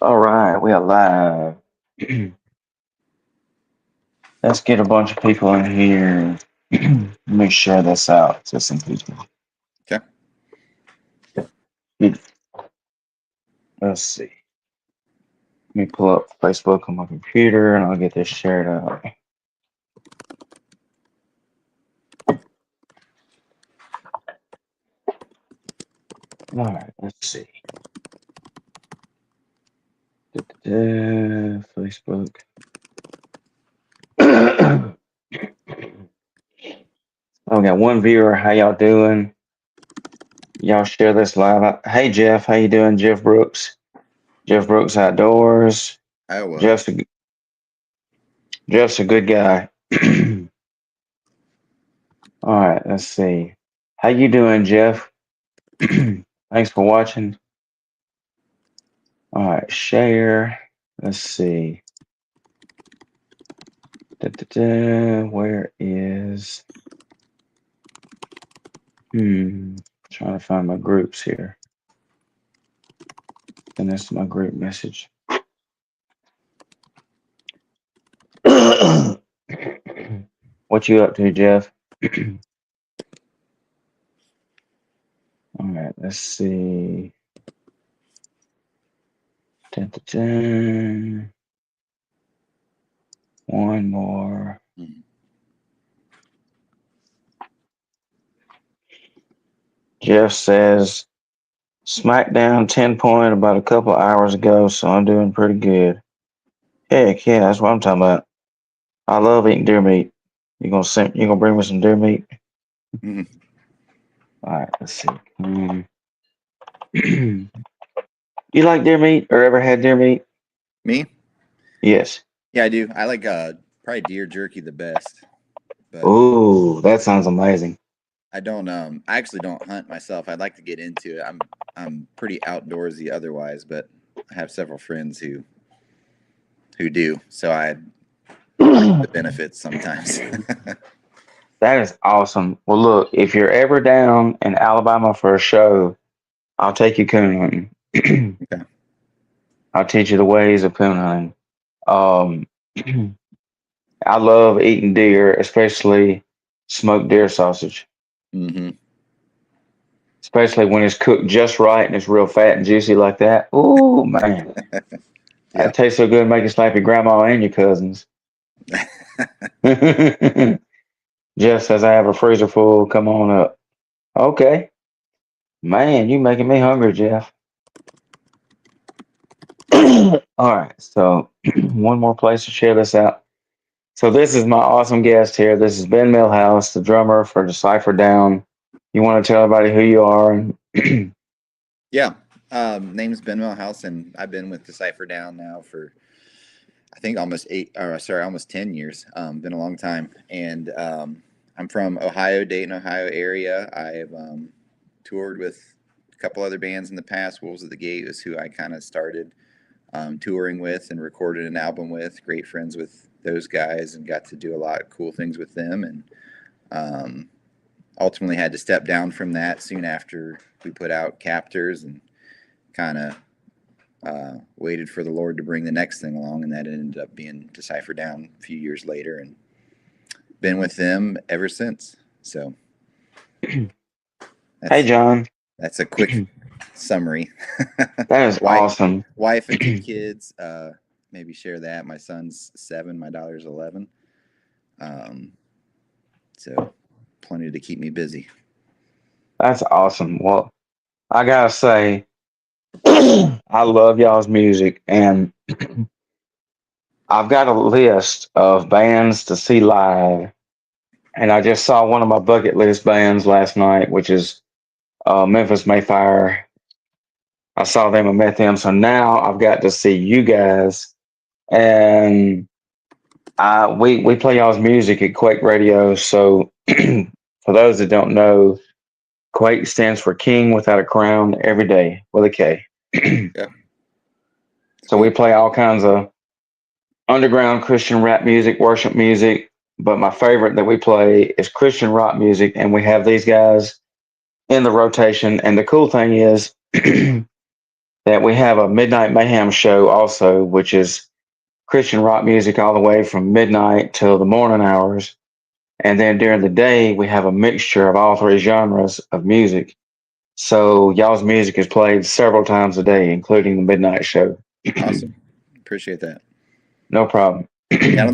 All right, we are live. Let's get a bunch of people in here. Let me share this out to some people. Okay. Let's see. Let me pull up Facebook on my computer and I'll get this shared out. All right, let's see. Facebook. I got one viewer. How y'all doing? Y'all share this live. Hey Jeff, how you doing? Jeff Brooks. Jeff Brooks Outdoors. Iowa. Jeff's a, Jeff's a good guy. All right, let's see. How you doing, Jeff? Thanks for watching. All right, share. Let's see. Where is? Trying to find my groups here. Send this to my group message. What you up to, Jeff? All right, let's see. One more. Jeff says SmackDown 10-point about a couple hours ago, so I'm doing pretty good. Heck yeah, that's what I'm talking about. I love eating deer meat. You gonna bring me some deer meat? Mm-hmm. All right, let's see. You like deer meat or ever had deer meat? Me? Yes. Yeah, I do. I like probably deer jerky the best. But Ooh, that sounds amazing. I don't I actually don't hunt myself. I'd like to get into it. I'm pretty outdoorsy otherwise, but I have several friends who do. So I reap the benefits sometimes. That is awesome. Well, look, if you're ever down in Alabama for a show, I'll take you coon hunting. Okay. I'll teach you the ways of coon hunting. Um, I love eating deer, especially smoked deer sausage, Mm-hmm. especially when it's cooked just right and it's real fat and juicy like that. Ooh, man. Yeah. That tastes so good, make you slap your grandma and your cousins. Jeff says, I have a freezer full. Come on up. Okay. Man, you making me hungry, Jeff. All right. So, one more place to share this out. So, this is my awesome guest here. This is Ben Millhouse, the drummer for Decyfer Down. You want to tell everybody who you are? Yeah. Name's Ben Millhouse, and I've been with Decyfer Down now for I think almost 10 years. Been a long time, and I'm from Ohio, Dayton, Ohio area. I've toured with a couple other bands in the past. Wolves at the Gate is who I kind of started touring with and recorded an album with. Great friends with those guys, and got to do a lot of cool things with them. And um, ultimately had to step down from that soon after we put out Captors, and kind of waited for the Lord to bring the next thing along, and that ended up being Decyfer Down a few years later, and been with them ever since. So Hey, that's John. that's a quick summary. That is wife, awesome. wife, and 2 kids. Maybe share that. My son's 7, my daughter's 11. Um, so plenty to keep me busy. That's awesome. Well, I gotta say, I love y'all's music, and I've got a list of bands to see live, and I just saw one of my bucket list bands last night, which is Memphis Mayfire. I saw them and met them, so now I've got to see you guys, and we play y'all's music at Quake Radio. So for those that don't know, Quake stands for King Without a Crown Every Day with a K. Yeah, it's So we cool. play all kinds of underground Christian rap music, worship music, but my favorite that we play is Christian rock music, and we have these guys in the rotation. And the cool thing is, that we have a Midnight Mayhem show also, which is Christian rock music all the way from midnight till the morning hours. And then during the day, we have a mixture of all three genres of music. So y'all's music is played several times a day, including the midnight show. Awesome. Appreciate that. No problem. Yeah,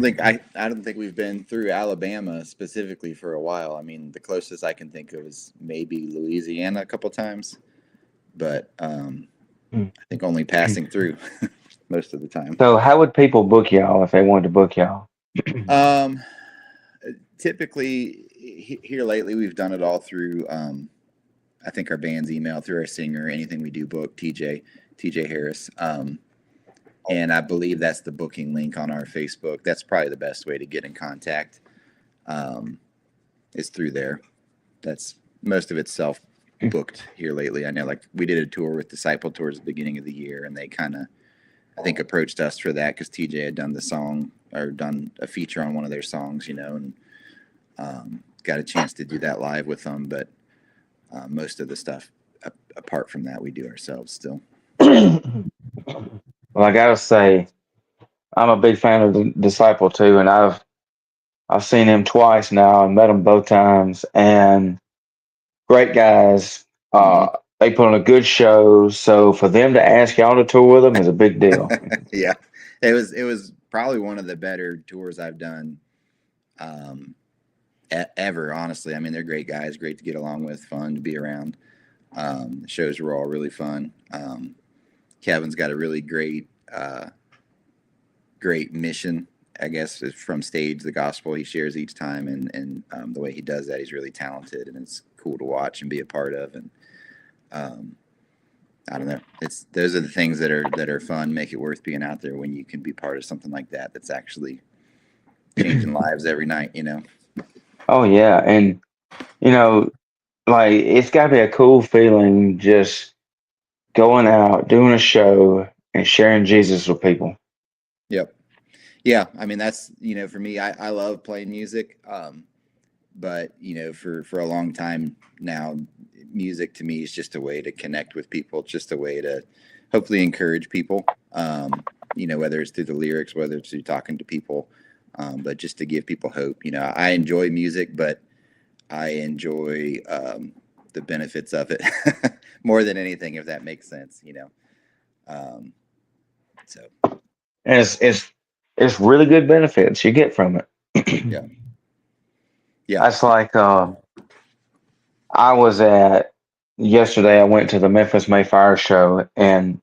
I don't think we've been through Alabama specifically for a while. I mean, the closest I can think of is maybe Louisiana a couple times, but I think only passing through most of the time. So how would people book y'all if they wanted to book y'all? Um, Typically here lately we've done it all through I think our band's email, through our singer, anything we do book, TJ Harris. And I believe that's the booking link on our Facebook. That's probably the best way to get in contact. Is through there. That's most of it's self booked here lately. I know, like, we did a tour with Disciple towards the beginning of the year, and they kind of, I think, approached us for that because TJ had done the song or done a feature on one of their songs, and got a chance to do that live with them. But most of the stuff apart from that, we do ourselves still. Well, I gotta say, I'm a big fan of the Disciple too, and I've seen him twice now and met him both times, and great guys. Mm-hmm. They put on a good show, so for them to ask y'all to tour with them is a big deal. Yeah, it was probably one of the better tours I've done ever. Honestly, I mean, they're great guys, great to get along with, fun to be around. The shows were all really fun. Kevin's got a really great mission, I guess, from stage, the gospel he shares each time, and the way he does that, he's really talented, and it's cool to watch and be a part of. And I don't know, those are the things that are fun, make it worth being out there when you can be part of something like that that's actually changing lives every night. Oh yeah, and like it's got to be a cool feeling just going out, doing a show, and sharing Jesus with people. Yep. Yeah, I mean, that's, for me, I love playing music, but for a long time now, music to me is just a way to connect with people, just a way to hopefully encourage people, whether it's through the lyrics, whether it's through talking to people, but just to give people hope. I enjoy music, but I enjoy the benefits of it more than anything, if that makes sense. So And it's really good benefits you get from it. yeah. That's like I was at yesterday. I went to the Memphis Mayfire show, and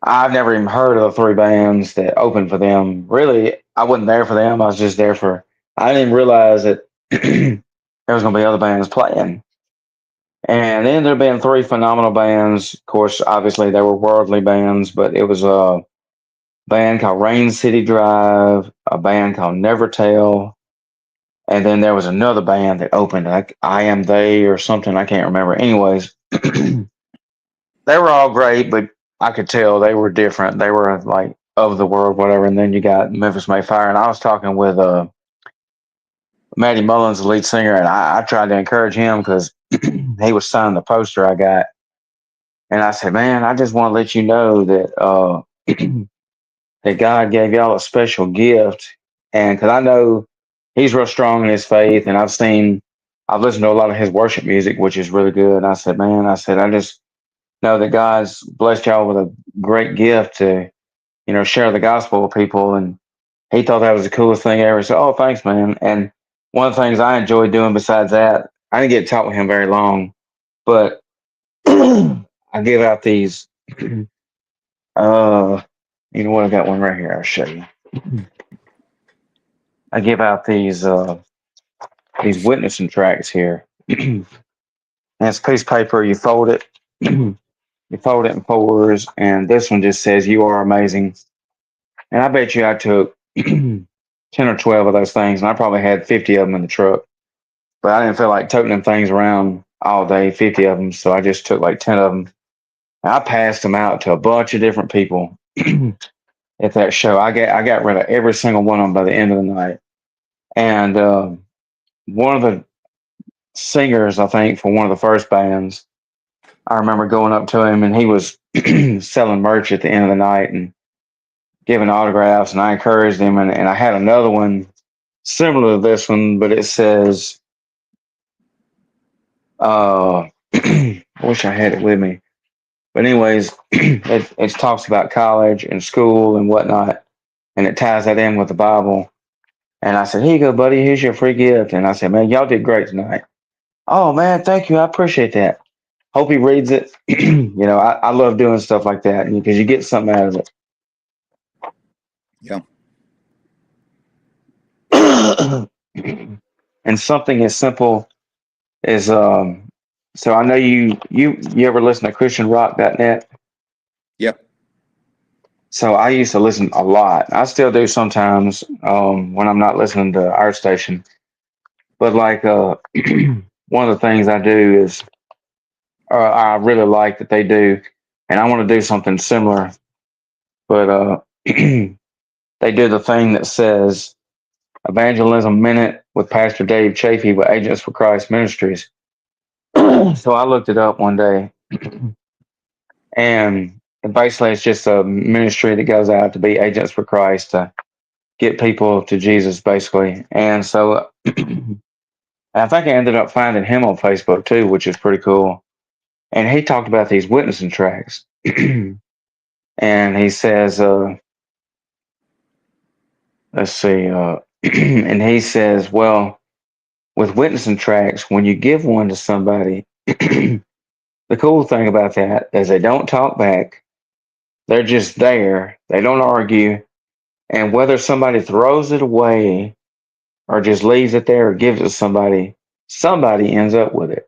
I've never even heard of the three bands that opened for them. Really, I wasn't there for them. I was just there for. I didn't even realize that there was going to be other bands playing. And then there been three phenomenal bands. Of course, obviously they were worldly bands, but it was a band called Rain City Drive, a band called Never Tell, and then there was another band that opened, like I Am They or something. I can't remember. Anyways, they were all great, but I could tell they were different. They were like of the world, whatever. And then you got Memphis Mayfire, and I was talking with Matty Mullins, the lead singer, and I tried to encourage him because he was signing the poster I got. And I said, man, I just want to let you know that that God gave y'all a special gift. And because I know he's real strong in his faith, and I've listened to a lot of his worship music, which is really good. And I said, man, I just know that God's blessed y'all with a great gift to, share the gospel with people. And he thought that was the coolest thing ever. So, oh, thanks, man. And one of the things I enjoyed doing besides that, I didn't get to talk with him very long, but I give out these. You know what? I got one right here. I'll show you. I give out these witnessing tracts here. And it's a piece of paper. You fold it. You fold it in fours, and this one just says, "You are amazing." And I bet you I took 10 or 12 of those things, and I probably had 50 of them in the truck. But I didn't feel like toting them things around all day, 50 of them. So I just took like 10 of them. And I passed them out to a bunch of different people at that show. I got rid of every single one of them by the end of the night. And one of the singers, I think, for one of the first bands, I remember going up to him and he was selling merch at the end of the night and giving autographs, and I encouraged him. And I had another one similar to this one, but it says, I wish I had it with me. But anyways, it talks about college and school and whatnot, and it ties that in with the Bible. And I said, "Here you go, buddy. Here's your free gift." And I said, "Man, y'all did great tonight." "Oh man, thank you. I appreciate that." Hope he reads it. I love doing stuff like that because you get something out of Yeah. it. And something as simple as so I know you ever listen to ChristianRock.net? Yep. So I used to listen a lot. I still do sometimes when I'm not listening to our station. But like one of the things I do is I really like that they do, and I want to do something similar. But they do the thing that says Evangelism Minute with Pastor Dave Chafee with Agents for Christ Ministries. So I looked it up one day, and basically it's just a ministry that goes out to be agents for Christ to get people to Jesus, basically. And so I think I ended up finding him on Facebook too, which is pretty cool. And he talked about these witnessing tracks. And he says, let's see, and he says, well, with witnessing tracks, when you give one to somebody, the cool thing about that is they don't talk back. They're just there. They don't argue. And whether somebody throws it away or just leaves it there or gives it to somebody, somebody ends up with it.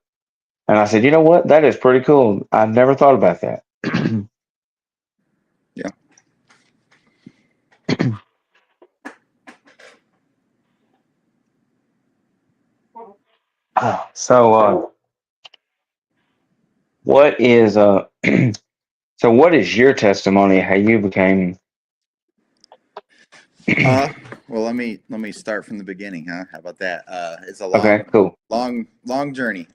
And I said, you know what? That is pretty cool. I've never thought about that. Yeah. So, what is so what is your testimony how you became Well, let me start from the beginning, huh? How about that? It's a okay, cool. long journey.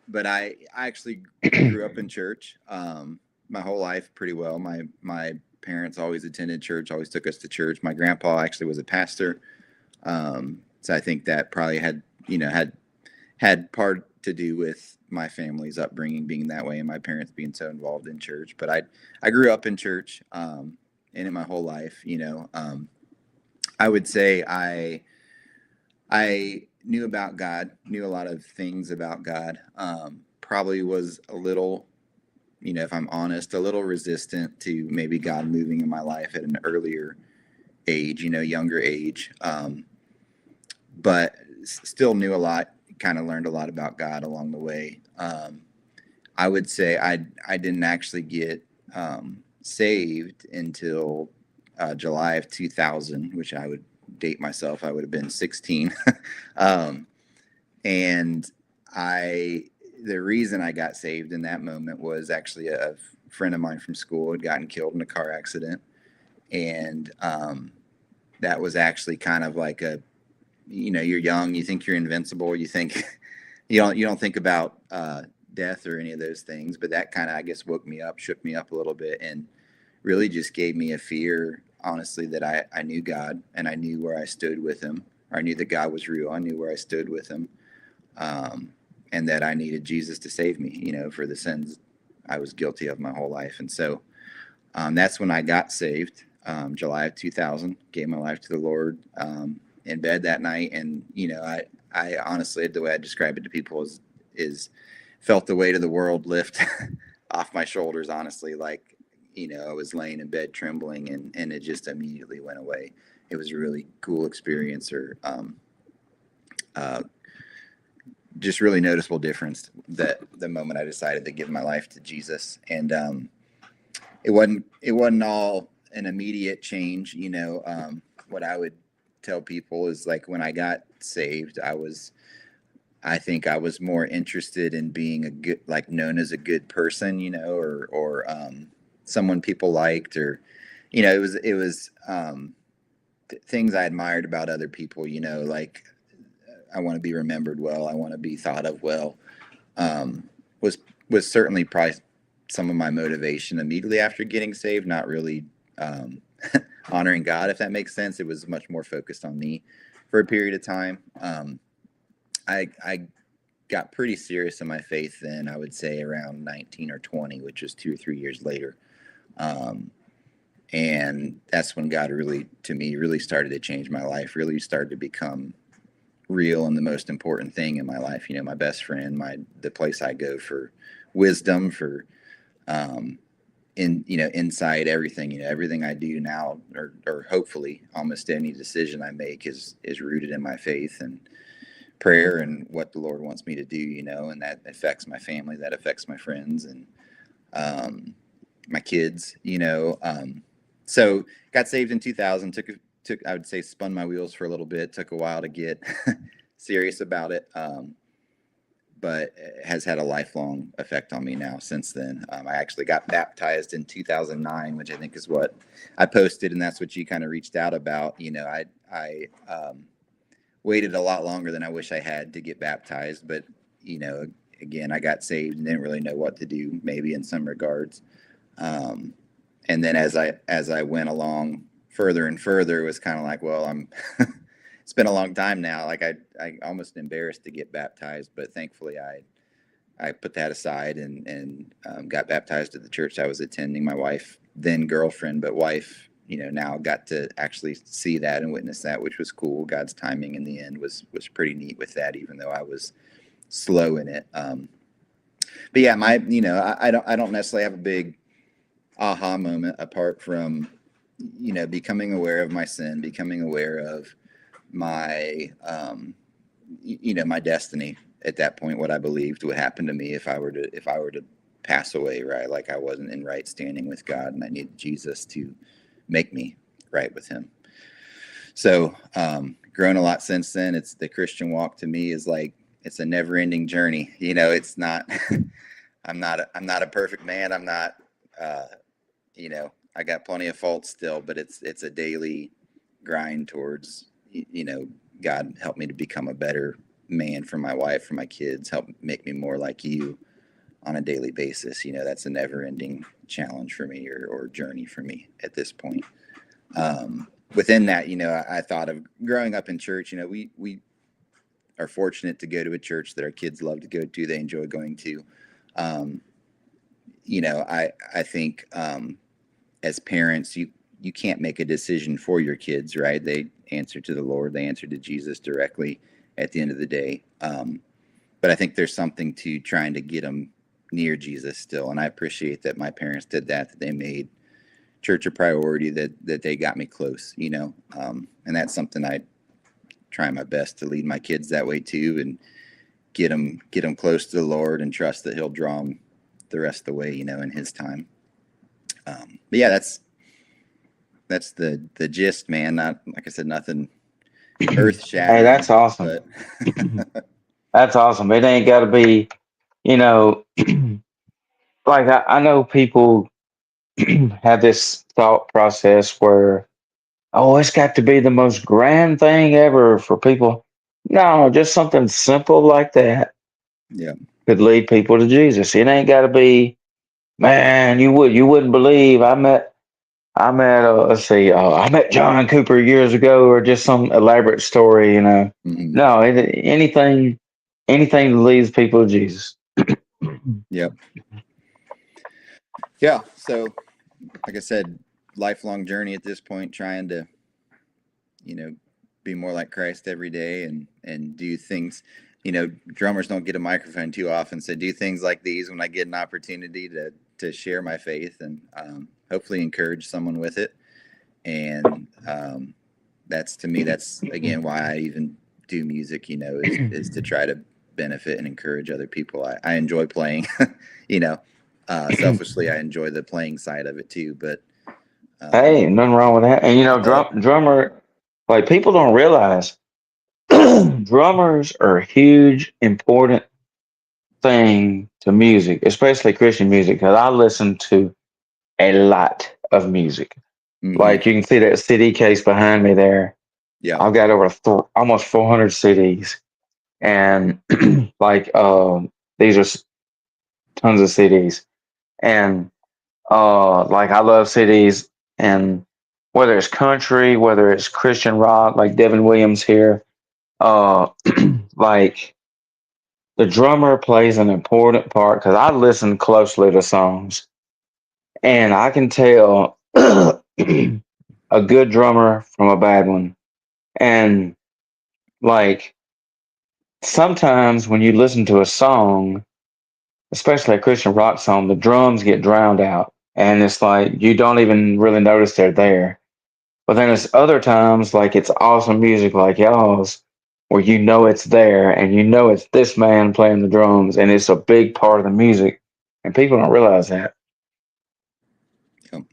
But I actually grew up in church my whole life pretty well. My parents always attended church, always took us to church. My grandpa actually was a pastor, so I think that probably had part to do with my family's upbringing being that way and my parents being so involved in church. But I grew up in church in it my whole life. I would say I knew about God, knew a lot of things about God. Probably was a little, if I'm honest, a little resistant to maybe God moving in my life at an earlier age, younger age. But still knew a lot, kind of learned a lot about God along the way. I would say I didn't actually get saved until July of 2000, which I would date myself. I would have been 16. um, and the reason I got saved in that moment was actually a friend of mine from school had gotten killed in a car accident. And that was actually kind of like you're young, you think you're invincible, you think you don't think about death or any of those things, but that kind of, I guess, woke me up, shook me up a little bit, and really just gave me a fear, honestly, that I knew God and I knew where I stood with him, or I knew that God was real. I knew where I stood with him, and that I needed Jesus to save me, for the sins I was guilty of my whole life. And so that's when I got saved, July of 2000, gave my life to the Lord in bed that night. And, I honestly, the way I describe it to people is felt the weight of the world lift off my shoulders, honestly. Like, I was laying in bed trembling and it just immediately went away. It was a really cool experience, or uh, just really noticeable difference that the moment I decided to give my life to Jesus. And it wasn't all an immediate change. What I would tell people is, like, when I got saved, I think I was more interested in being a good, like, known as a good person, or someone people liked, or it was things I admired about other people. Like, I want to be remembered well, I want to be thought of well. Was was certainly probably some of my motivation immediately after getting saved, not really um, honoring God, if that makes sense. It was much more focused on me for a period of time. I got pretty serious in my faith then, I would say around 19 or 20, which was 2 or 3 years later. Um, and that's when God really, to me, really started to change my life, really started to become real and the most important thing in my life. My best friend, the place I go for wisdom, for um, inside everything. Everything I do now, or hopefully almost any decision I make is rooted in my faith and prayer and what the Lord wants me to do. And that affects my family, that affects my friends, and um, my kids. So got saved in 2000. Took I would say spun my wheels for a little bit. Took a while to get serious about it. But it has had a lifelong effect on me now since then. I actually got baptized in 2009, which I think is what I posted, and that's what you kind of reached out about. I waited a lot longer than I wish I had to get baptized, but you know, again, I got saved and didn't really know what to do, maybe in some regards. Um, and then as I went along further and further, it was kind of like, well, I'm it's been a long time now. Like I almost embarrassed to get baptized, but thankfully I put that aside and got baptized at the church I was attending. My wife, then girlfriend, but wife, now got to actually see that and witness that, which was cool. God's timing in the end was pretty neat with that, even though I was slow in it. But yeah, I don't necessarily have a big aha moment apart from, becoming aware of my sin, becoming aware of my, my destiny at that point, what I believed would happen to me if I were to pass away, right? Like I wasn't in right standing with God and I needed Jesus to make me right with him. So, grown a lot since then. It's the Christian walk to me is like, it's a never ending journey. It's not, I'm not a perfect man. I'm not, uh, I got plenty of faults still, but it's a daily grind towards, God help me to become a better man for my wife, for my kids, help make me more like you on a daily basis. That's a never ending challenge for me or journey for me at this point. Within that, I thought of growing up in church. We are fortunate to go to a church that our kids love to go to. They enjoy going to. Um, I think as parents, you can't make a decision for your kids, right? They answer to the Lord. They answer to Jesus directly at the end of the day. But I think there's something to trying to get them near Jesus still. And I appreciate that my parents did that they made church a priority, that they got me close, and that's something I try my best to lead my kids that way too, and get them close to the Lord and trust that he'll draw them the rest of the way, in his time. But yeah, that's the gist, man. Not, like I said, nothing earth Hey, shattering, that's awesome. but That's awesome. It ain't got to be, you know, like I know people have this thought process where, oh, it's got to be the most grand thing ever for people. No, just something simple like that yeah, could lead people to Jesus. It ain't got to be, man, you wouldn't believe let's see, I met John Cooper years ago, or just some elaborate story. mm-hmm. No, anything that leads people to Jesus. Yep, yeah. So, like I said, lifelong journey at this point, trying to, you know, be more like Christ every day and do things. Drummers don't get a microphone too often, so do things like these when I get an opportunity to share my faith and hopefully encourage someone with it. And that's, to me, that's again why I even do music. Is to try to benefit and encourage other people. I enjoy playing. you know, Selfishly, I enjoy the playing side of it too. But Hey, nothing wrong with that. And uh, drummer, like people don't realize, drummers are a huge, important thing to music, especially Christian music, because I listen to a lot of music. mm-hmm, Like you can see that CD case behind me there. yeah, I've got over almost 400 CDs, and like these are tons of CDs, and like I love CDs, and whether it's country, whether it's Christian rock, like Devin Williams here, uh, like the drummer plays an important part because I listen closely to songs, and I can tell a good drummer from a bad one, and like sometimes when you listen to a song, especially a Christian rock song, the drums get drowned out. And it's like you don't even really notice they're there. But then there's other times like it's awesome music like y'all's where you know it's there and you know it's this man playing the drums and it's a big part of the music and people don't realize that. Yep.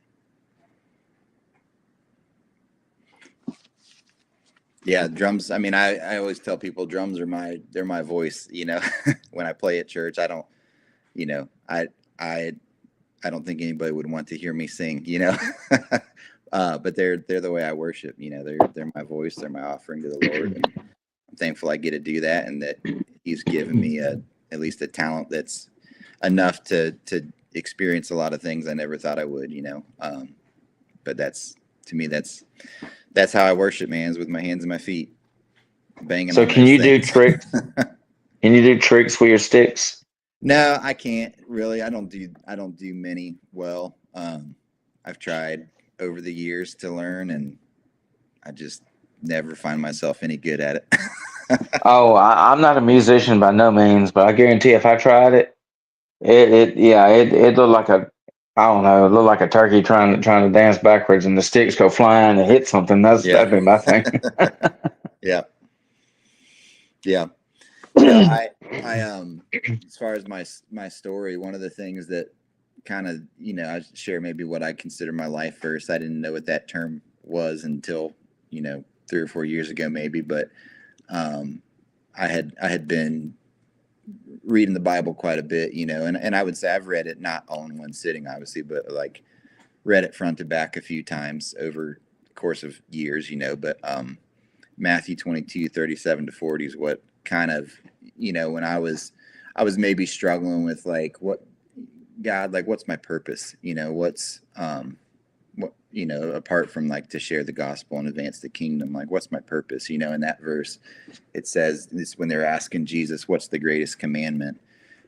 Yeah, drums. I mean, I always tell people drums are they're my voice. When I play at church, I don't, you know, I don't think anybody would want to hear me sing. But they're the way I worship. They're my voice. They're my offering to the Lord, and I'm thankful I get to do that, and that He's given me at least a talent that's enough to experience a lot of things I never thought I would. But to me that's how I worship, man, is with my hands and my feet, banging So on can those you do things. tricks? Can you do tricks with your sticks? No, I can't really. I don't do many well. I've tried over the years to learn, and I just never find myself any good at it. Oh, I'm not a musician by no means, but I guarantee if I tried it, it looked like I don't know, it looked like a turkey trying to dance backwards and the sticks go flying and hit something. Yeah. That'd be my thing. Yeah. Yeah. As far as my story, one of the things that kind of, I share maybe what I consider my life verse. I didn't know what that term was until, 3 or 4 years ago, maybe, but I had been reading the Bible quite a bit, and I would say I've read it not all in one sitting, obviously, but like read it front to back a few times over the course of years, but Matthew 22:37-40 is what kind of, when I was maybe struggling with like, what God, like, what's my purpose? Apart from like to share the gospel and advance the kingdom, like, what's my purpose? In that verse, it says this when they're asking Jesus, what's the greatest commandment?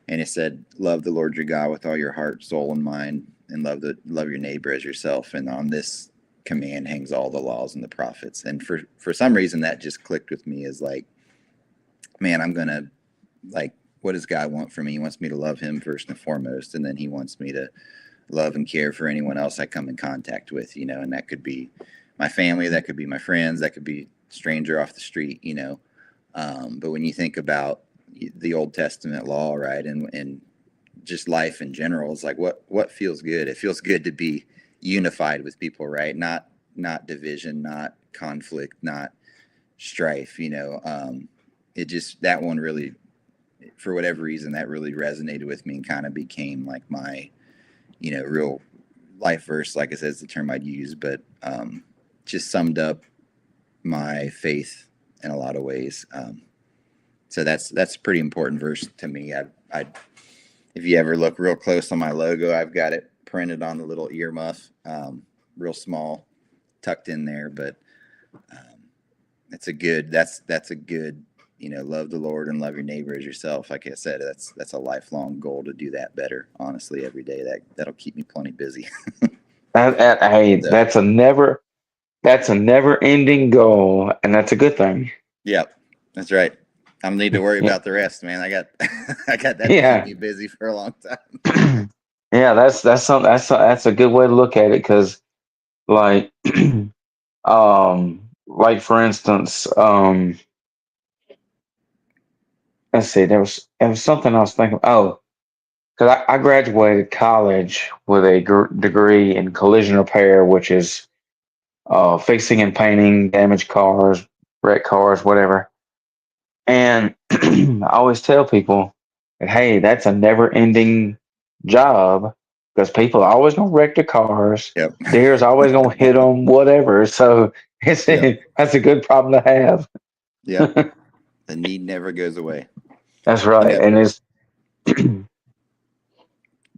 And it said, love the Lord your God with all your heart, soul, and mind, and love your neighbor as yourself. And on this command hangs all the laws and the prophets. And for some reason that just clicked with me as like, man, I'm gonna, like, what does God want from me? He wants me to love him first and foremost, and then he wants me to love and care for anyone else I come in contact with, and that could be my family, that could be my friends, that could be stranger off the street, but when you think about the Old Testament law, right, and just life in general, it's like, what feels good? It feels good to be unified with people, right? Not division, not conflict, not strife. It just, that one really, for whatever reason, that really resonated with me and kind of became like my, real life verse. Like I said, it's the term I'd use, but just summed up my faith in a lot of ways. So that's a pretty important verse to me. I if you ever look real close on my logo, I've got it printed on the little earmuff, real small, tucked in there. But that's a good, love the Lord and love your neighbor as yourself. Like I said, that's a lifelong goal to do that better, honestly, every day. That'll keep me plenty busy. Hey, So, that's a never ending goal, and that's a good thing. yeah, that's right. I don't need to worry Yeah, about the rest, man. I got I got that to keep yeah, me busy for a long time. yeah. That's a good way to look at it because, like, like for instance, let's see, there was something I was thinking. Oh, because I graduated college with a degree in collision repair, which is fixing and painting damaged cars, wrecked cars, whatever. And I always tell people that, hey, that's a never ending job because people are always going to wreck their cars. Yep. Deer's always going to hit them, whatever. So Yep. that's a good problem to have. Yep. The need never goes away. That's You right. know, And it's,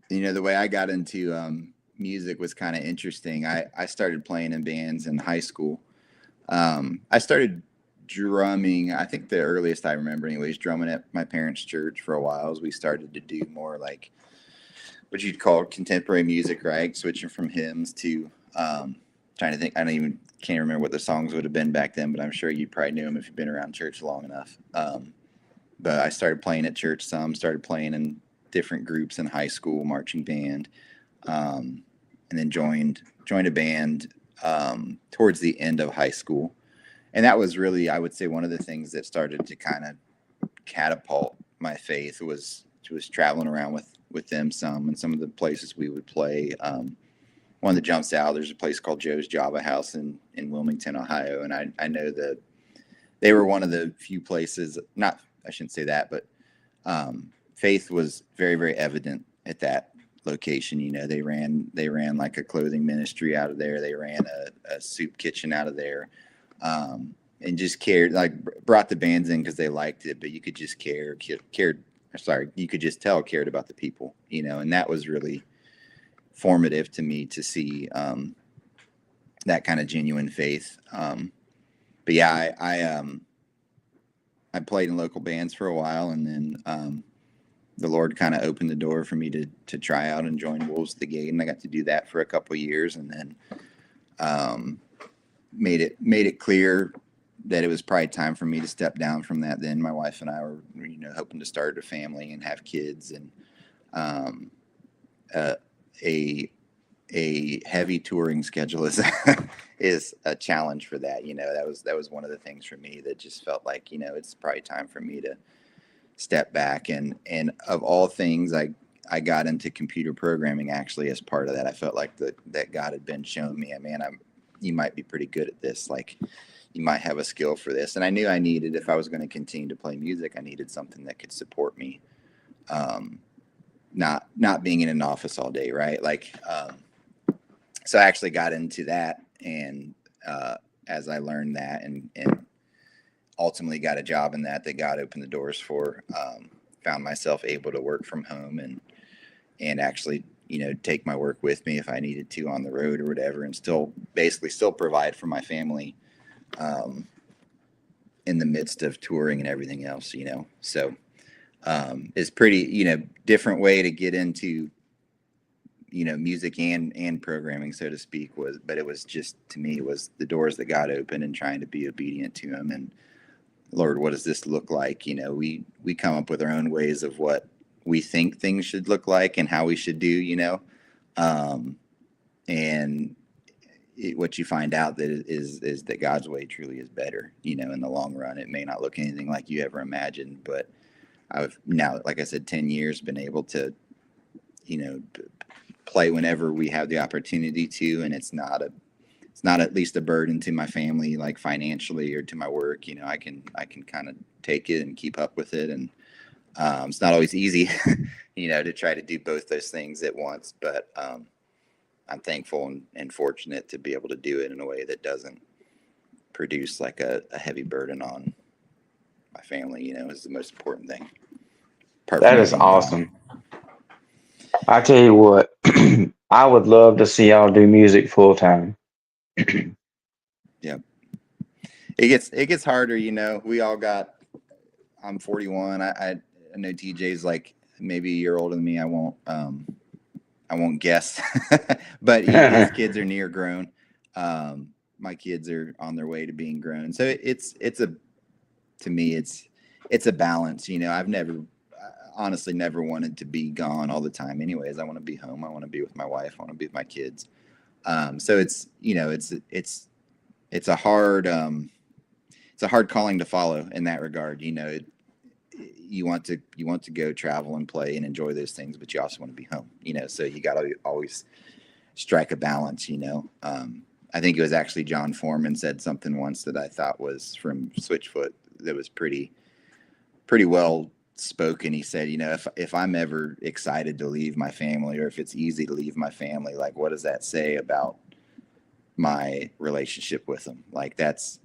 The way I got into music was kind of interesting. I started playing in bands in high school. I started drumming. I think the earliest I remember, anyways, drumming at my parents' church for a while. As we started to do more like what you'd call contemporary music, right? Switching from hymns to trying to think. I don't even can't remember what the songs would have been back then, but I'm sure you probably knew them if you've been around church long enough. But I started playing at church some, started playing in different groups in high school, marching band, and then joined a band towards the end of high school. And that was really, I would say, one of the things that started to kind of catapult my faith was traveling around with them some, and some of the places we would play. One that jumps out, there's a place called Joe's Java House in Wilmington, Ohio, and I know that they were one of the few places. Not, I shouldn't say that, but faith was very, very evident at that location. They ran like a clothing ministry out of there. They ran a soup kitchen out of there, and just cared, like brought the bands in because they liked it, but you could just cared. You could just tell cared about the people, and that was really formative to me to see that kind of genuine faith. But yeah, I played in local bands for a while, and then the Lord kind of opened the door for me to try out and join Wolves at the Gate, and I got to do that for a couple of years, and then made it clear that it was probably time for me to step down from that. Then my wife and I were, hoping to start a family and have kids, and a heavy touring schedule is a challenge for that. That was one of the things for me that just felt like, it's probably time for me to step back. And of all things, I got into computer programming actually as part of that. I felt like that God had been showing me, man, you might be pretty good at this. Like, you might have a skill for this. And I knew I needed, if I was going to continue to play music, I needed something that could support me. Not being in an office all day. Right. Like, so I actually got into that. And, as I learned that and ultimately got a job in that God opened the doors for, found myself able to work from home and actually, take my work with me if I needed to on the road or whatever, and still provide for my family, in the midst of touring and everything else, so, it's pretty, different way to get into, music and programming, so to speak, but it was just, to me, it was the doors that God opened and trying to be obedient to him. And Lord, what does this look like? We come up with our own ways of what we think things should look like and how we should do, and what you find out that is that God's way truly is better, in the long run. It may not look anything like you ever imagined, but I've now, like I said, 10 years been able to, play whenever we have the opportunity to, and it's not at least a burden to my family, like financially, or to my work. I can kind of take it and keep up with it. And it's not always easy, to try to do both those things at once. But I'm thankful and fortunate to be able to do it in a way that doesn't produce like a heavy burden on my family, is the most important thing. That is awesome. I tell you what, I would love to see y'all do music full time. Yeah. It gets harder, we all got, I'm 41. I know TJ's like maybe a year older than me. I won't guess, but his kids are near grown. My kids are on their way to being grown. So to me, it's a balance. I've honestly never wanted to be gone all the time. Anyways, I want to be home. I want to be with my wife. I want to be with my kids. So it's a hard calling to follow in that regard. You want to go travel and play and enjoy those things, but you also want to be home, so you got to always strike a balance. I think it was actually John Foreman said something once that I thought was from Switchfoot that was pretty well spoken. He said, if I'm ever excited to leave my family, or if it's easy to leave my family, like, what does that say about my relationship with them? Like,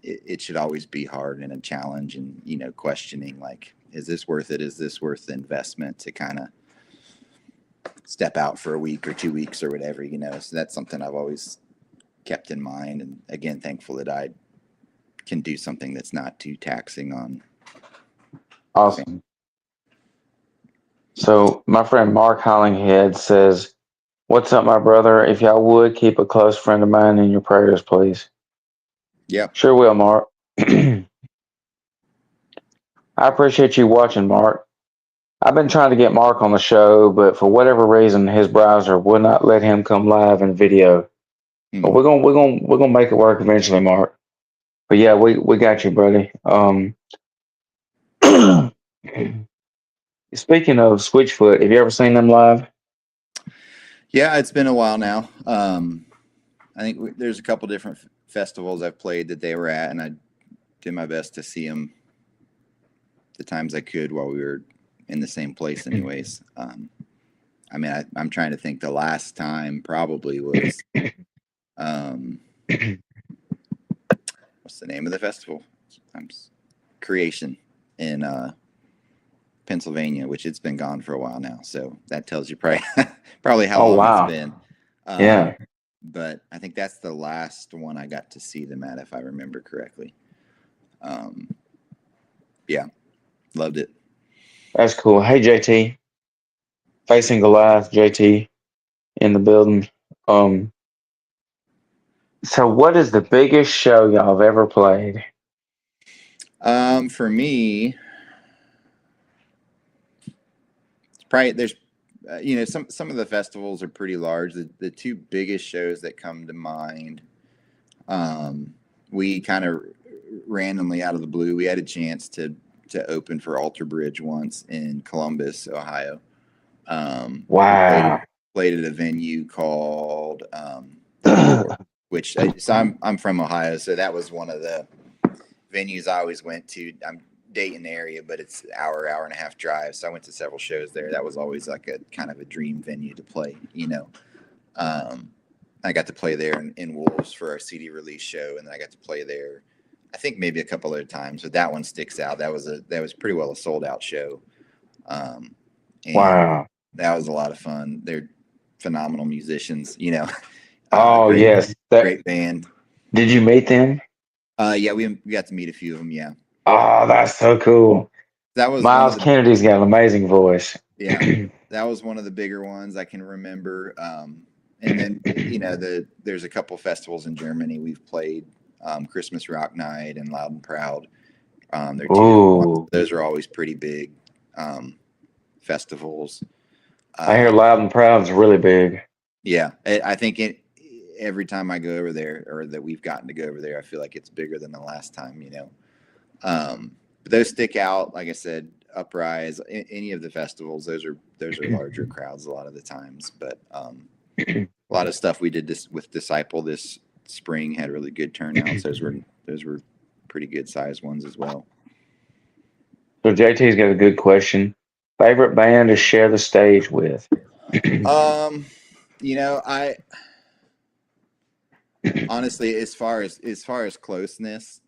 it should always be hard and a challenge, and questioning, like, is this worth it? Is this worth the investment to kind of step out for a week or 2 weeks or whatever, So that's something I've always kept in mind. And again, thankful that I can do something that's not too taxing on the family. Awesome. So my friend Mark Hollinghead says, "What's up, my brother? If y'all would keep a close friend of mine in your prayers, please." Yeah. Sure will, Mark. I appreciate you watching, Mark. I've been trying to get Mark on the show, but for whatever reason, his browser would not let him come live in video. But Hmm. we're gonna make it work eventually, Mark. But yeah, we got you, buddy. Speaking of Switchfoot, have you ever seen them live? Yeah, it's been a while now. I think there's a couple different festivals I've played that they were at, and I did my best to see them the times I could while we were in the same place, anyways. I mean, I'm trying to think. The last time probably was, um, what's the name of the festival? Creation in Pennsylvania, which it's been gone for a while now. So that tells you probably how Oh long it's wow, been. yeah, But I think that's the last one I got to see them at, if I remember correctly. Yeah, loved it. that's cool. Hey JT, facing Goliath, JT in the building. Um, so what is the biggest show y'all have ever played? For me, it's probably there's, some of the festivals are pretty large. The two biggest shows that come to mind, we kind of randomly out of the blue, we had a chance to open for Alter Bridge once in Columbus, Ohio. We Wow. played at a venue called the Door, which so I'm from Ohio, so that was one of the venues I always went to. I'm Dayton area, but it's an hour and a half drive. So I went to several shows there. That was always like a kind of a dream venue to play. Um, I got to play there in Wolves for our CD release show, and then I got to play there. I think maybe a couple other times, but that one sticks out. That was pretty well a sold out show, and Wow. that was a lot of fun. They're phenomenal musicians, Oh great yes. That great band. did you meet them? Yeah, we got to meet a few of them. Yeah, Oh, that's so cool. that was one of Miles the Kennedy's got an amazing voice. yeah, that was one of the bigger ones I can remember. And then there's a couple festivals in Germany we've played, Christmas Rock Night and Loud and Proud. They're two different ones. Ooh, Those are always pretty big festivals. I hear Uh, Loud and Proud's really big. yeah, I think every time I go over there, or that we've gotten to go over there, I feel like it's bigger than the last time. But those stick out. Like I said, Uprise, any of the festivals, those are larger crowds a lot of the times. But a lot of stuff we did this with Disciple this spring had really good turnouts. Those were pretty good sized ones as well. So JT's got a good question. Favorite band to share the stage with? Um, I honestly, as far as closeness,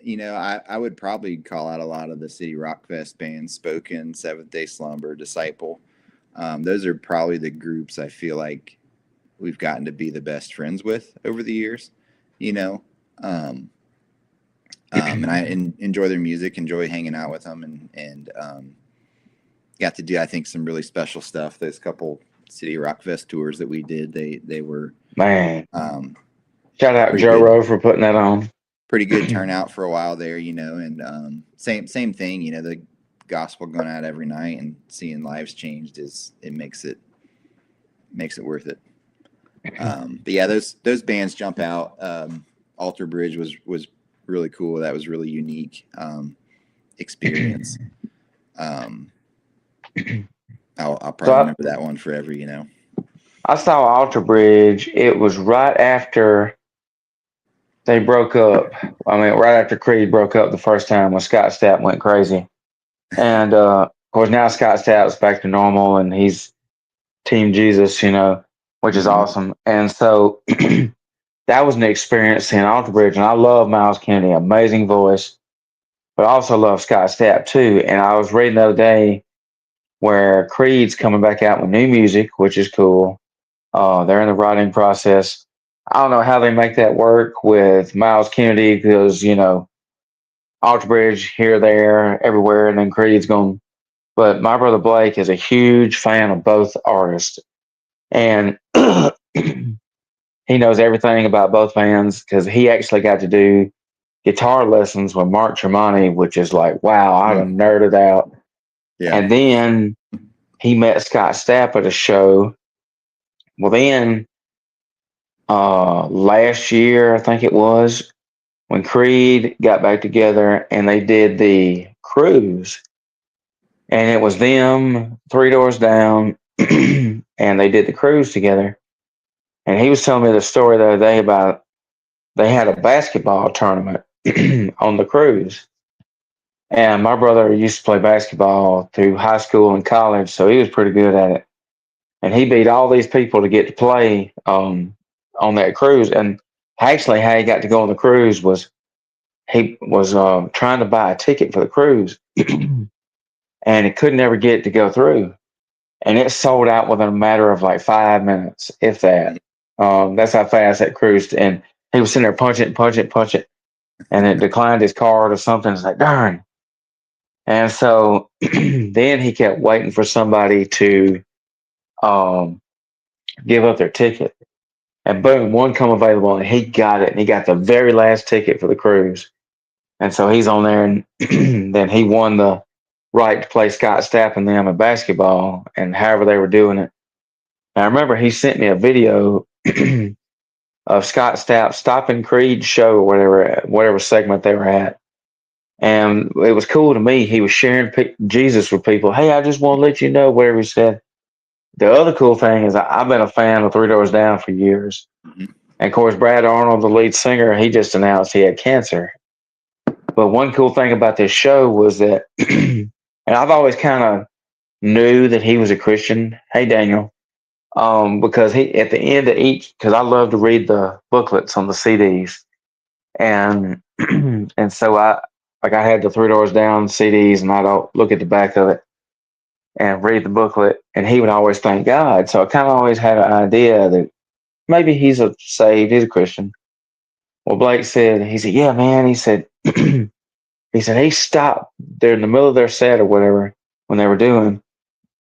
I would probably call out a lot of the City Rock Fest bands: Spoken, Seventh Day Slumber, Disciple. Those are probably the groups I feel like we've gotten to be the best friends with over the years. You know, um, and I enjoy their music, enjoy hanging out with them, and got to do, I think, some really special stuff. Those couple City Rock Fest tours that we did, they were Man, um, shout out pretty Joe good. Rowe for putting that on. Pretty good turnout for a while there, and same thing. The gospel going out every night and seeing lives changed it makes it worth it. But yeah, those bands jump out. Alter Bridge was really cool. That was really unique experience. Um, I'll So probably remember that one forever. I saw Alter Bridge. It was right after they broke up. I mean, right after Creed broke up the first time when Scott Stapp went crazy. And of course, now Scott Stapp's back to normal and he's Team Jesus, which is Hmm. awesome. And so that was an experience seeing Alter Bridge. And I love Miles Kennedy, amazing voice, but I also love Scott Stapp too. And I was reading the other day, where Creed's coming back out with new music, which is cool. They're in the writing process. I don't know how they make that work with Miles Kennedy because, Alter Bridge here, there, everywhere, and then Creed's going. But my brother Blake is a huge fan of both artists, and he knows everything about both bands because he actually got to do guitar lessons with Mark Tremonti, which is like, wow, I done nerded out. Yeah. And then he met Scott Stapp at a show. Well, then last year, I think it was, when Creed got back together and they did the cruise, and it was them, Three Doors Down, and they did the cruise together. And he was telling me the story the other day about they had a basketball tournament on the cruise. And my brother used to play basketball through high school and college, so he was pretty good at it. And he beat all these people to get to play on that cruise. And actually, how he got to go on the cruise was he was trying to buy a ticket for the cruise, and he could never get it to go through. And it sold out within a matter of like 5 minutes, if that. That's how fast that cruised. And he was sitting there punching, and it declined his card or something. It's like, darn. And so then he kept waiting for somebody to um, give up their ticket. And boom, one come available, and he got it. And he got the very last ticket for the cruise. And so he's on there, and then he won the right to play Scott Stapp and them in basketball, and however they were doing it. And I remember he sent me a video of Scott Stapp stopping Creed's show or whatever segment they were at. And it was cool to me. He was sharing Jesus with people. Hey, I just want to let you know, whatever he said. The other cool thing is I've been a fan of Three Doors Down for years. Mm-hmm. And of course, Brad Arnold, the lead singer, he just announced he had cancer. But one cool thing about this show was that, and I've always kind of knew that he was a Christian. Hey, Daniel. Because he at the end of each, because I love to read the booklets on the CDs, and and so I had the Three Doors Down CDs, and I'd look at the back of it and read the booklet, and he would always thank God. So I kind of always had an idea that maybe he's he's a Christian. Well, Blake said, he said, yeah, man. He said, he said he stopped there in the middle of their set or whatever when they were doing.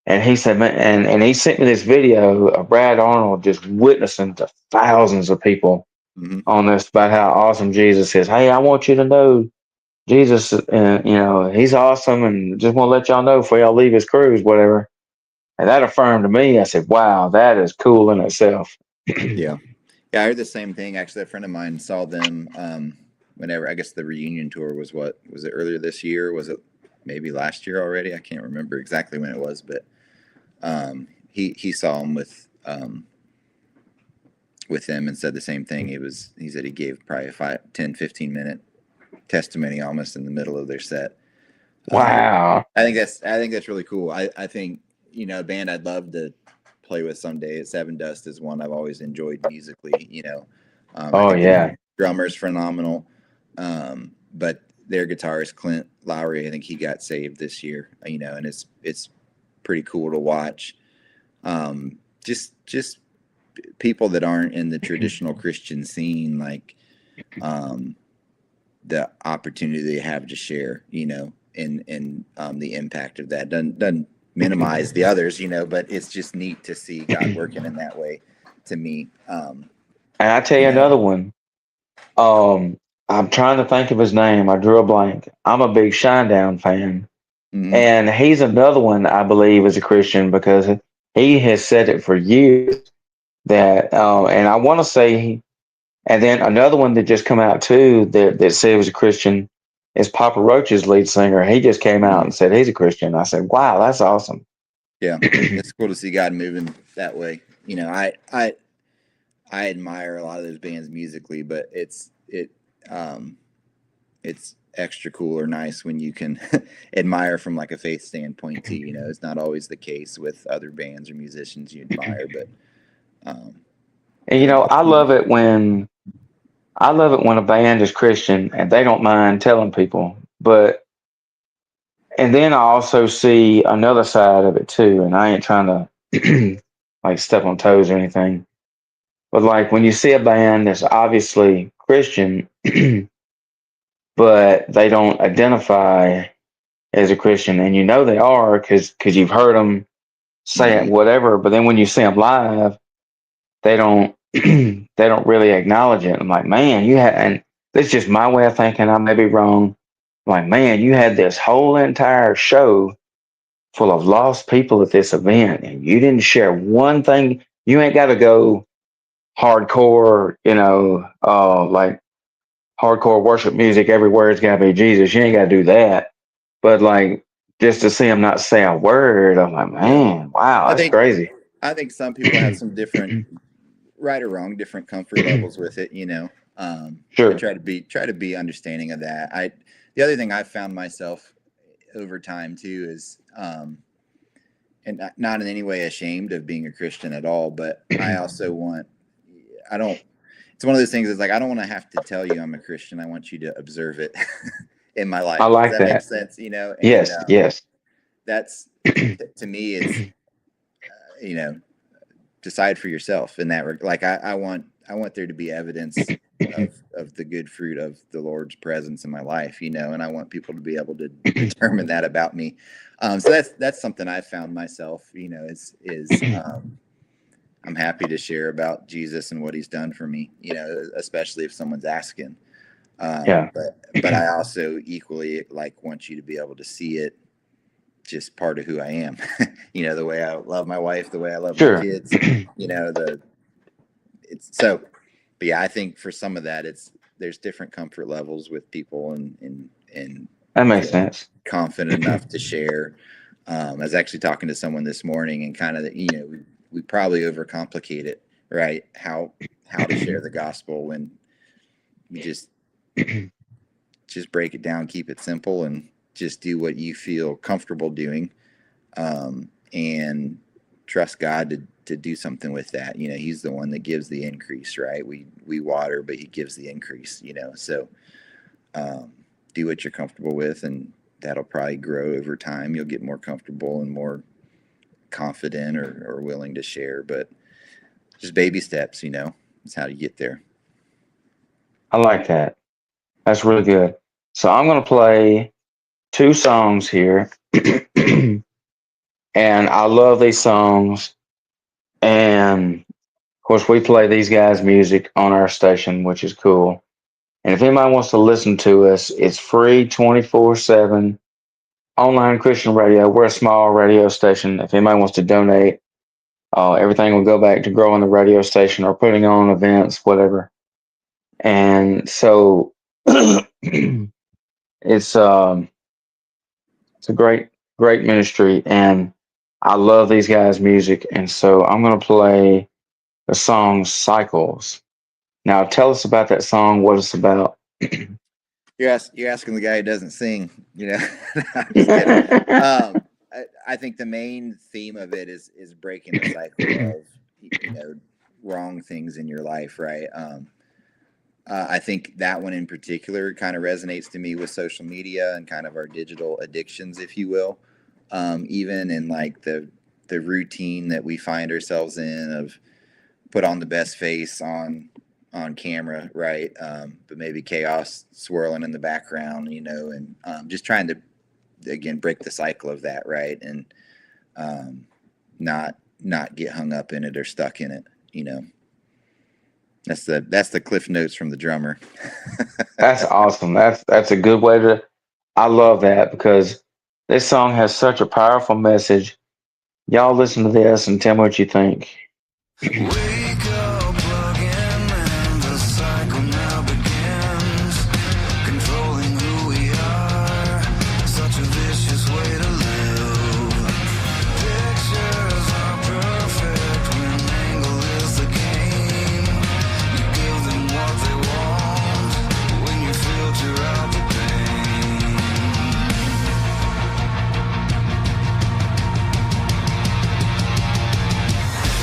And he said, man, and he sent me this video of Brad Arnold just witnessing to thousands of people on this about how awesome Jesus is. Hey, I want you to know Jesus, he's awesome, and just want to let y'all know before y'all leave his cruise, whatever. And that affirmed to me. I said, wow, that is cool in itself. Yeah. Yeah, I heard the same thing. Actually, a friend of mine saw them whenever, I guess the reunion tour was it earlier this year? Was it maybe last year already? I can't remember exactly when it was, but he saw them with them and said the same thing. He said he gave probably a 10-15 minute testimony almost in the middle of their set. Wow. I think that's really cool. I think, a band I'd love to play with someday at Seven Dust is one I've always enjoyed musically. I think the drummer's phenomenal, but their guitarist Clint Lowry, I think he got saved this year. And it's pretty cool to watch. Just people that aren't in the traditional Christian scene, like the opportunity they have to share, and the impact of that doesn't minimize the others, but it's just neat to see God working in that way to me. And I tell you another one. I'm trying to think of his name. I drew a blank. I'm a big Shinedown fan. Mm-hmm. And he's another one I believe is a Christian because he has said it for years that, and I want to say, and then another one that just come out too that said he was a Christian is Papa Roach's lead singer. He just came out and said he's a Christian. I said, wow, that's awesome. Yeah, it's cool to see God moving that way. I admire a lot of those bands musically, but it's extra cool or nice when you can admire from like a faith standpoint too. It's not always the case with other bands or musicians you admire, but and I love it when a band is Christian and they don't mind telling people. But And then I also see another side of it too, and I ain't trying to like step on toes or anything. But like when you see a band that's obviously Christian, but they don't identify as a Christian, and you know they are because you've heard them say it, Hmm. whatever. But then when you see them live, they don't they don't really acknowledge it. I'm like, man, you had, and this is just my way of thinking. I may be wrong. I'm like, man, you had this whole entire show full of lost people at this event, and you didn't share one thing. You ain't got to go hardcore, like hardcore worship music. Everywhere it's got to be Jesus. You ain't got to do that. But like, just to see him not say a word, I'm like, Yeah. man, wow, I that's think crazy. I think some people have some different, right or wrong, different comfort levels with it. I Sure. try to be understanding of that. The other thing I've found myself over time too is, and not in any way ashamed of being a Christian at all, but I also want, I don't. It's one of those things. It's like I don't want to have to tell you I'm a Christian. I want you to observe it in my I life. Does like that make that. sense? And Yes, yes. that's to me, it's you know decide for yourself in that like I want there to be evidence of the good fruit of the Lord's presence in my life, and I want people to be able to determine that about me. So that's something I've found myself, is I'm happy to share about Jesus and what he's done for me, especially if someone's asking. Yeah. But I also equally like want you to be able to see it just part of who I am. The way I love my wife, the way I love my Sure. kids, the it's so, but yeah, I think for some of that, there's different comfort levels with people and That makes feeling sense. confident enough to share. I was actually talking to someone this morning and kind of, we probably overcomplicate it, right? How to share the gospel when we just break it down, keep it simple, and just do what you feel comfortable doing, and trust God to do something with that. He's the one that gives the increase, right? We water, but he gives the increase. So um, do what you're comfortable with, and that'll probably grow over time. You'll get more comfortable and more confident or willing to share, but just baby steps. Is how to get there. I like that. That's really good. So I'm going to play two songs here. And I love these songs. And of course, we play these guys' music on our station, which is cool. And if anybody wants to listen to us, it's free 24/7 online Christian radio. We're a small radio station. If anybody wants to donate, everything will go back to growing the radio station or putting on events, whatever. And so it's um it's a great ministry, and I love these guys' music. And so I'm gonna play the song Cycles. Now tell us about that song, what it's about. You're asking the guy who doesn't sing. I'm just kidding. I think the main theme of it is breaking the cycle of wrong things in your life, right? I think that one in particular kind of resonates to me with social media and kind of our digital addictions, if you will. Even in like the routine that we find ourselves in of put on the best face on camera, right? But maybe chaos swirling in the background, and just trying to again break the cycle of that, right? And not get hung up in it or stuck in it. That's the cliff notes from the drummer. That's awesome. That's a good way to. I love that because this song has such a powerful message. Y'all listen to this and tell me what you think. Wake up again, and the cycle now begins. Controlling who we are, such a vicious way to live. Pictures are perfect when angle is the game. You give them what they want when you filter out the pain.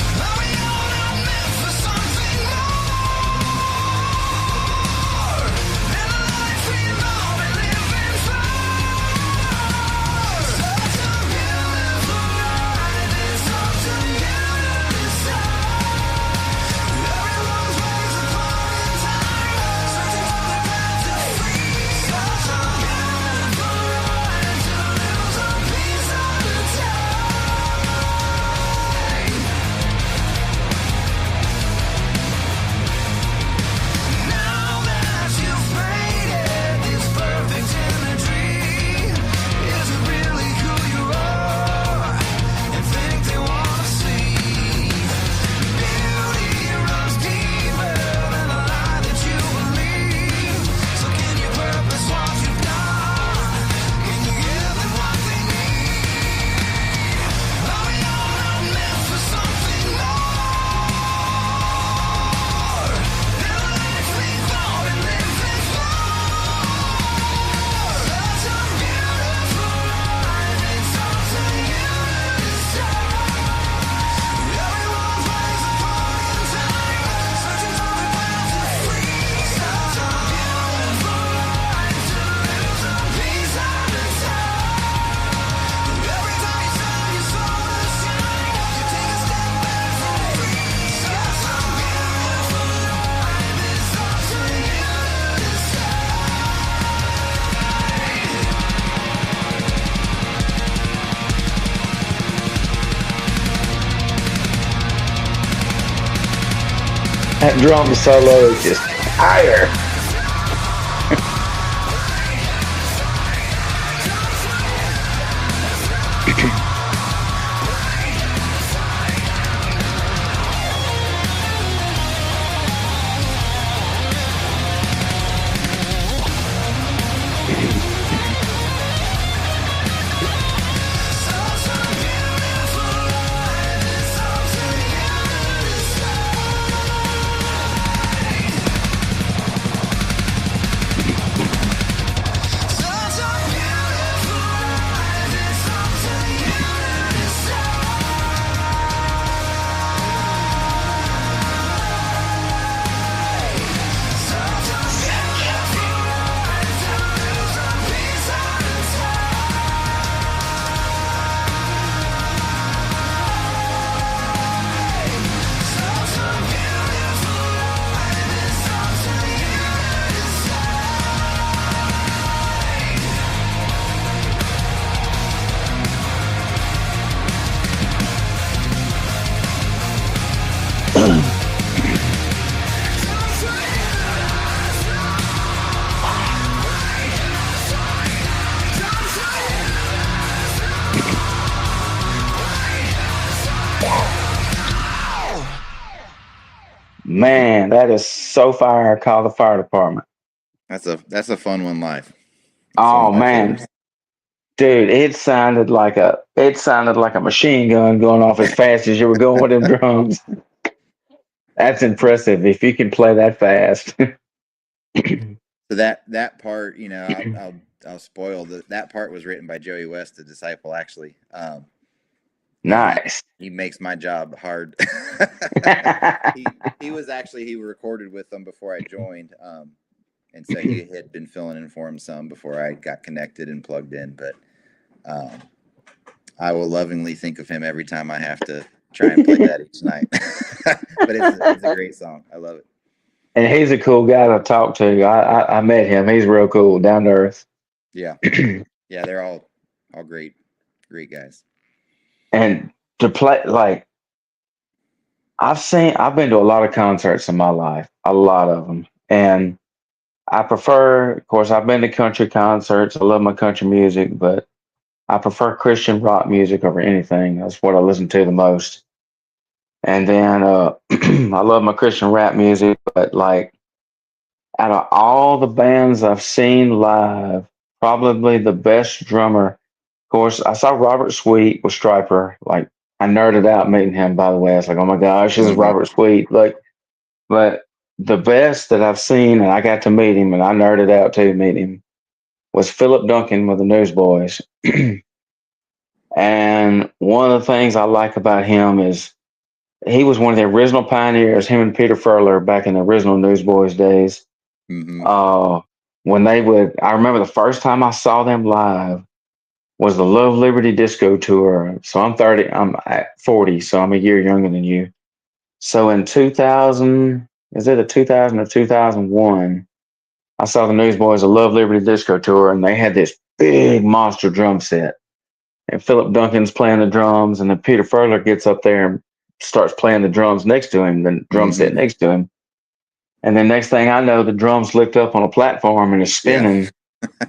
Are we all That drum solo is just fire. Man, that is so fire. Call the fire department. That's a fun one live. That's one Oh of my man, favorites. dude, it sounded like a machine gun going off as fast as you were going with them drums. That's impressive if you can play that fast. So that part, I'll spoil that part was written by Joey West, the disciple, actually. And Nice. he makes my job hard. he recorded with them before I joined, and so he had been filling in for him some before I got connected and plugged in. But I will lovingly think of him every time I have to try and play that each night. But it's a great song. I love it. And he's a cool guy to talk to. I met him. He's real cool, down to earth. Yeah, yeah, they're all great guys. And to play like I've been to a lot of concerts in my life, a lot of them, and I prefer, of course, I've been to country concerts. I love my country music, but I prefer Christian rock music over anything. That's what I listen to the most. And then I love my Christian rap music, but like out of all the bands I've seen live, probably the best drummer. Of course, I saw Robert Sweet with Striper. Like I nerded out meeting him. By the way, I was like, "Oh my gosh, this is Mm-hmm. Robert Sweet!" Like, but the best that I've seen, and I got to meet him, and I nerded out too meeting him, was Philip Duncan with the Newsboys. And one of the things I like about him is he was one of the original pioneers, him and Peter Furler back in the original Newsboys days. Mm-hmm. When they would, I remember the first time I saw them live was the Love Liberty Disco Tour. So I'm 30, I'm at 40, so I'm a year younger than you. So in 2000, is it a 2000 or 2001? I saw the Newsboys, a Love Liberty Disco Tour, and they had this big monster drum set. And Philip Duncan's playing the drums, and then Peter Furler gets up there and starts playing the drums next to him, the drum set next to him. And then next thing I know, the drums lift up on a platform and it's spinning,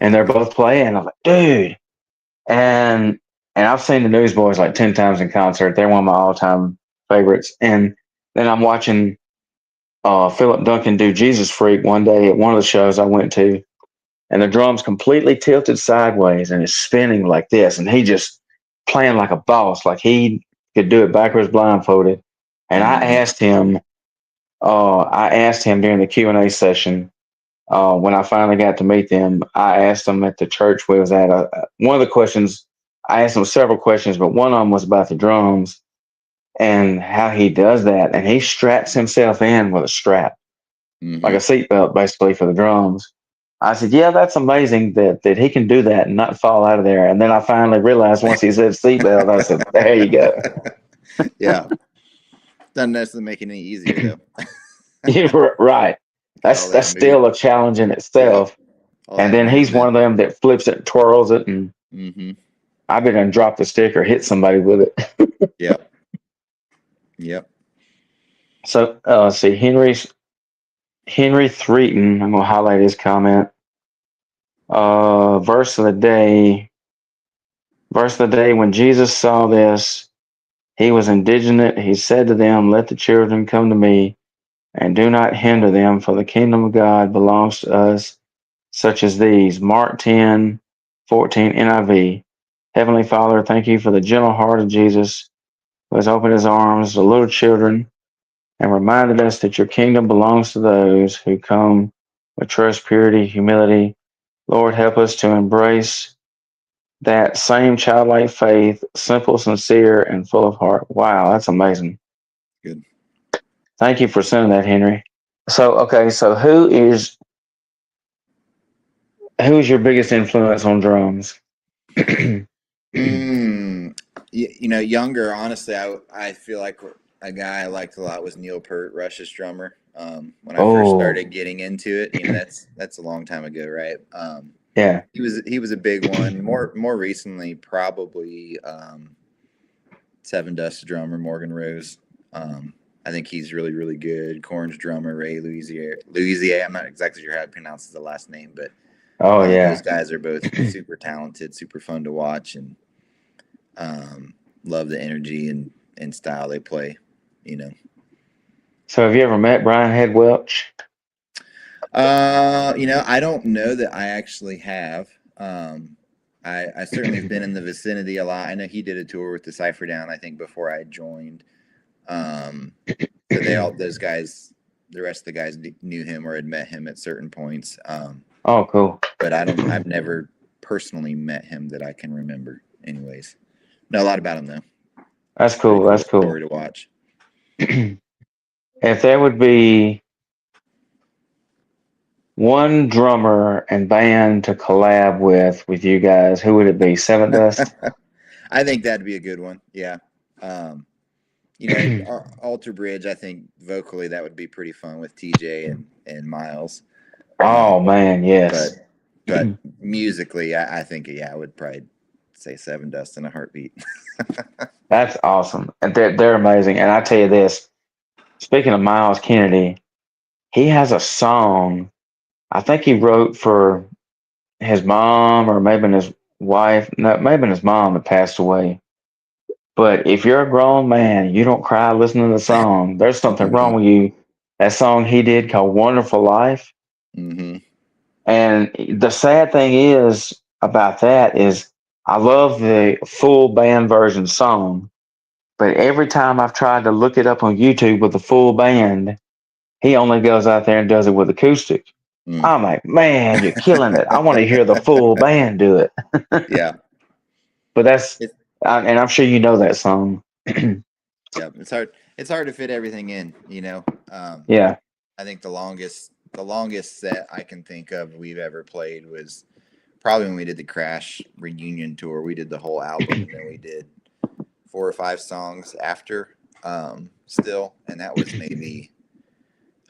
and they're both playing. I'm like, dude. And I've seen the Newsboys like 10 times in concert. They're one of my all-time favorites. And then I'm watching Philip Duncan do Jesus Freak one day at one of the shows I went to, and the drums completely tilted sideways and it's spinning like this, and he just playing like a boss, like he could do it backwards blindfolded. And I asked him during the Q&A session, when I finally got to meet them, I asked them at the church we was at, one of the questions, I asked him several questions, but one of them was about the drums and how he does that. And he straps himself in with a strap, like a seatbelt basically for the drums. I said, yeah, that's amazing that he can do that and not fall out of there. And then I finally realized once he said seatbelt, I said, there you go. Yeah. Doesn't necessarily make it any easier though. You're right. That's still a challenge in itself. Yeah. And then he's one of them that flips it, twirls it, and I've been and dropped the stick or hit somebody with it. Yep. Yep. So let's see, Henry Threaton. I'm gonna highlight his comment. Verse of the day. Verse of the day. When Jesus saw this, he was indignant. He said to them, "Let the children come to me, and do not hinder them, for the kingdom of God belongs to us, such as these." Mark 10:14 NIV. Heavenly Father, thank you for the gentle heart of Jesus, who has opened his arms to little children and reminded us that your kingdom belongs to those who come with trust, purity, humility. Lord, help us to embrace that same childlike faith, simple, sincere, and full of heart. Wow, that's amazing. Good. Thank you for sending that, Henry. So, okay, so who's your biggest influence on drums? Younger. Honestly, I feel like a guy I liked a lot was Neil Peart, Rush's drummer. When I first Oh, started getting into it, that's a long time ago, right? yeah. He was a big one. More recently, probably Seven Dust drummer Morgan Rose. I think he's really really good. Corn's drummer Ray Louisier. I'm not exactly sure how to pronounce the last name, but Oh, those yeah. guys are both super talented, super fun to watch, and love the energy and style they play. You know. So, have you ever met Brian Head Welch? I don't know that I actually have. I certainly have been in the vicinity a lot. I know he did a tour with Decyfer Down, I think, before I joined. So those guys, the rest of the guys knew him or had met him at certain points. Oh, cool. But I've never personally met him that I can remember. Anyways, know a lot about him though. That's Pretty cool. cool That's cool. story to watch. If there would be one drummer and band to collab with you guys, who would it be? Seven Dust? I think that'd be a good one. Yeah. Um, Alter Bridge, I think vocally that would be pretty fun with TJ and Miles. Oh, man, But yes. musically, I think I would probably say Seven Dust in a heartbeat. That's awesome. And they're amazing. And I tell you this, speaking of Miles Kennedy, he has a song I think he wrote for his mom or maybe his wife. No, maybe his mom that passed away. But if you're a grown man, you don't cry listening to the song. There's something wrong Mm-hmm. with you. That song he did called Wonderful Life. Mm-hmm. And the sad thing is about that is I love the full band version song, but every time I've tried to look it up on YouTube with the full band, he only goes out there and does it with acoustic. Mm. I'm like, man, you're killing it. I want to hear the full band do it. Yeah. But It, and I'm sure you know that song. yeah. It's hard to fit everything in. Yeah. I think the longest set I can think of we've ever played was probably when we did the Crash reunion tour. We did the whole album, and then we did 4 or 5 songs after still, and that was maybe,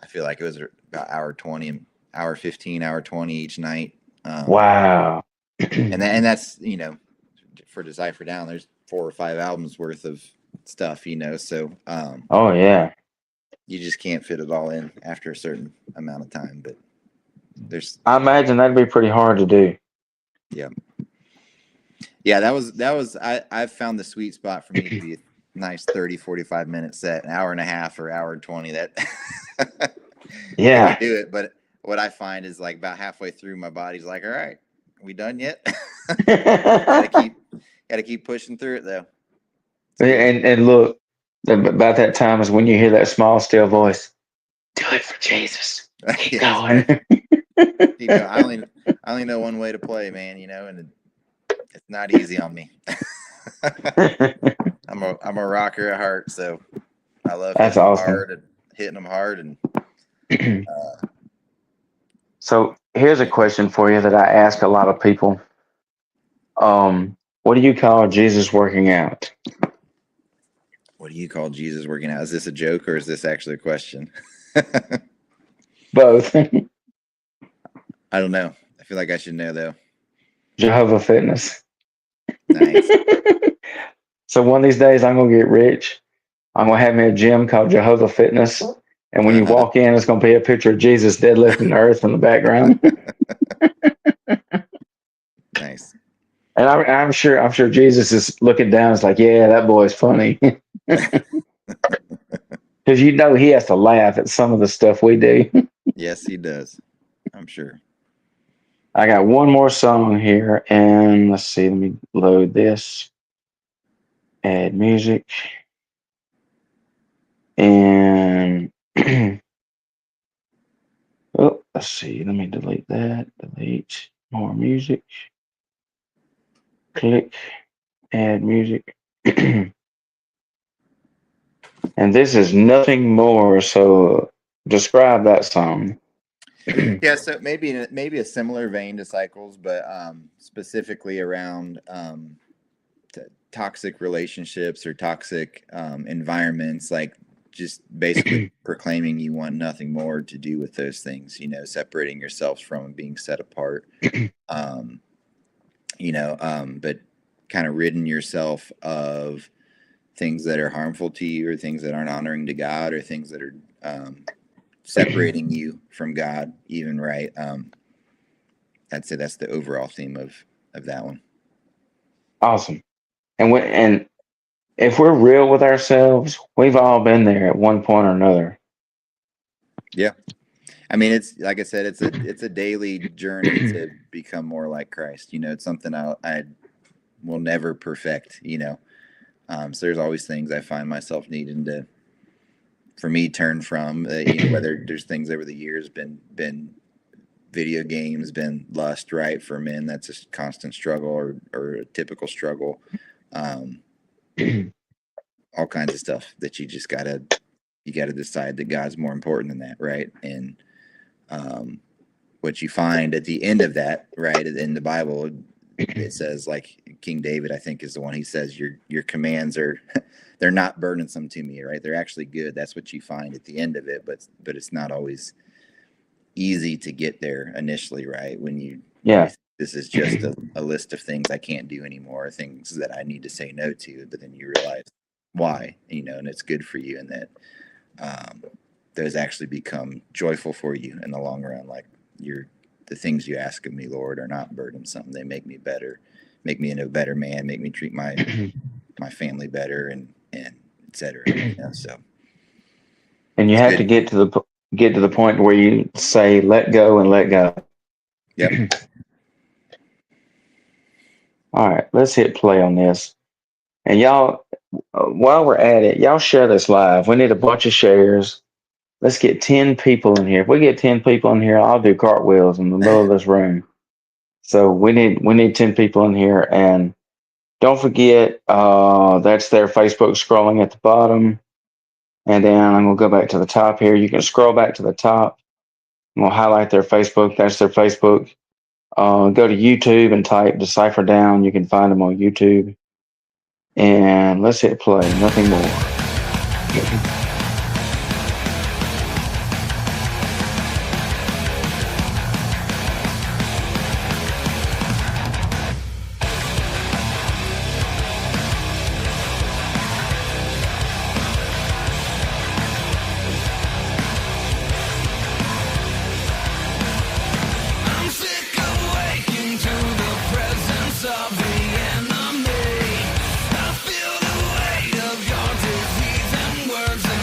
I feel like it was about hour 20 and hour 15, hour 20 each night. Wow. And that's for Decyfer Down, there's 4 or 5 albums worth of stuff, so Oh, yeah. you just can't fit it all in after a certain amount of time. But there's I imagine that'd be pretty hard to do. yeah, that was I've found the sweet spot for me to be a nice 30-45 minute set, an hour and a half or hour and 20. That I Yeah. can do it, but what I find is like about halfway through, my body's like, all right, we done yet? gotta keep pushing through it though. And look, about that time is when you hear that small, still voice. Do it for Jesus. Keep Yes, going. I only know one way to play, man, and it's not easy on me. I'm a rocker at heart, so I love That's hitting them awesome. hard and So here's a question for you that I ask a lot of people. What do you call Jesus working out? What do you call Jesus working out? Is this a joke or is this actually a question? Both. I don't know. I feel like I should know though. Jehovah Fitness. Nice. So one of these days I'm gonna get rich I'm gonna have me a gym called Jehovah Fitness, and when you walk in, it's gonna be a picture of Jesus deadlifting the earth in the background. Nice. And I'm sure Jesus is looking down. It's like, yeah, that boy's funny, because he has to laugh at some of the stuff we do. Yes, he does. I'm sure. I got one more song here, and let's see. Let me load this. Add music, and oh, let's see. Let me delete that. Delete more music. Click. Add music. And this is nothing more. So describe that song. Yeah, so maybe a similar vein to Cycles, but specifically around toxic relationships or toxic environments, like just basically proclaiming you want nothing more to do with those things, separating yourselves from and being set apart, but kind of ridding yourself of things that are harmful to you or things that aren't honoring to God or things that are separating you from God even, right? I'd say that's the overall theme of that one. Awesome. And if we're real with ourselves, we've all been there at one point or another. Yeah. I mean, it's like I said, it's a daily journey to become more like Christ. It's something I will never perfect, so there's always things I find myself needing to, for me, turn from, whether there's things over the years been video games, been lust, right? For men, that's a constant struggle or a typical struggle. All kinds of stuff that you just gotta decide that God's more important than that, right? And what you find at the end of that, right, in the Bible, it says, like King David, I think, is the one. He says your commands are they're not burdensome to me, right? They're actually good. That's what you find at the end of it, but it's not always easy to get there initially, right? When you this is just a list of things I can't do anymore, things that I need to say no to, but then you realize why, and it's good for you, and that those actually become joyful for you in the long run. Like the things you ask of me, Lord, are not burdensome. They make me better, make me into a better man, make me treat my family better, and et cetera. So. And you have to get to the point where you say, let go and let go. Yep. All right, let's hit play on this. And y'all, while we're at it, y'all share this live. We need a bunch of shares. Let's get 10 people in here. If we get 10 people in here, I'll do cartwheels in the middle of this room. So we need 10 people in here. And don't forget, that's their Facebook scrolling at the bottom. And then I'm going to go back to the top here. You can scroll back to the top. I'm going to highlight their Facebook. That's their Facebook. Go to YouTube and type Decyfer Down. You can find them on YouTube. And let's hit play. Nothing more. I'm sick of waking to the presence of the enemy. I feel the weight of your disease and words and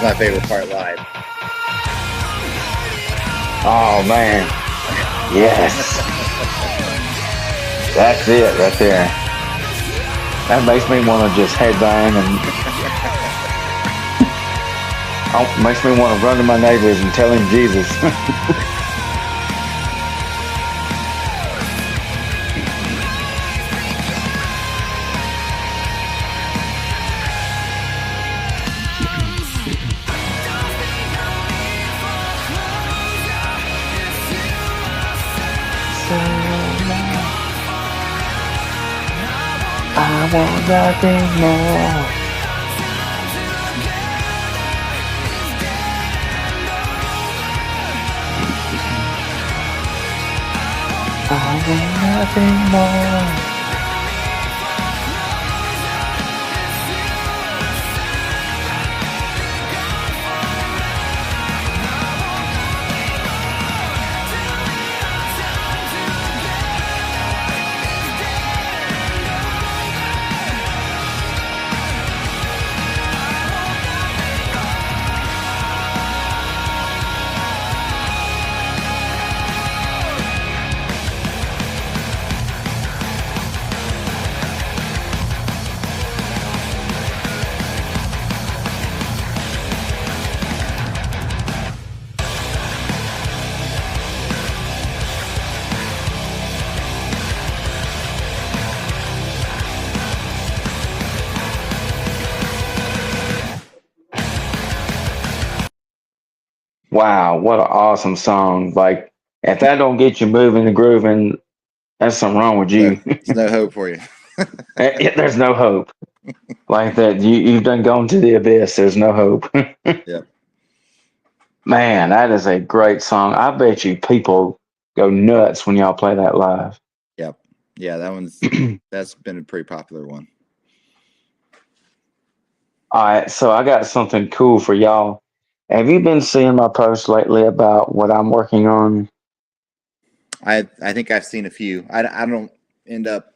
was my favorite part live. Oh man, yes, that's it right there. That makes me want to just headbang and makes me want to run to my neighbors and tell him Jesus. I want nothing more. I want nothing more. Wow, what an awesome song. Like, if that don't get you moving and grooving, there's something wrong with you. There's no hope for you. There's no hope. Like that, you've done gone to the abyss. There's no hope. Yep. Man, that is a great song. I bet you people go nuts when y'all play that live. Yep. Yeah, that's been a pretty popular one. All right, so I got something cool for y'all. Have you been seeing my posts lately about what I'm working on? I think I've seen a few. I don't end up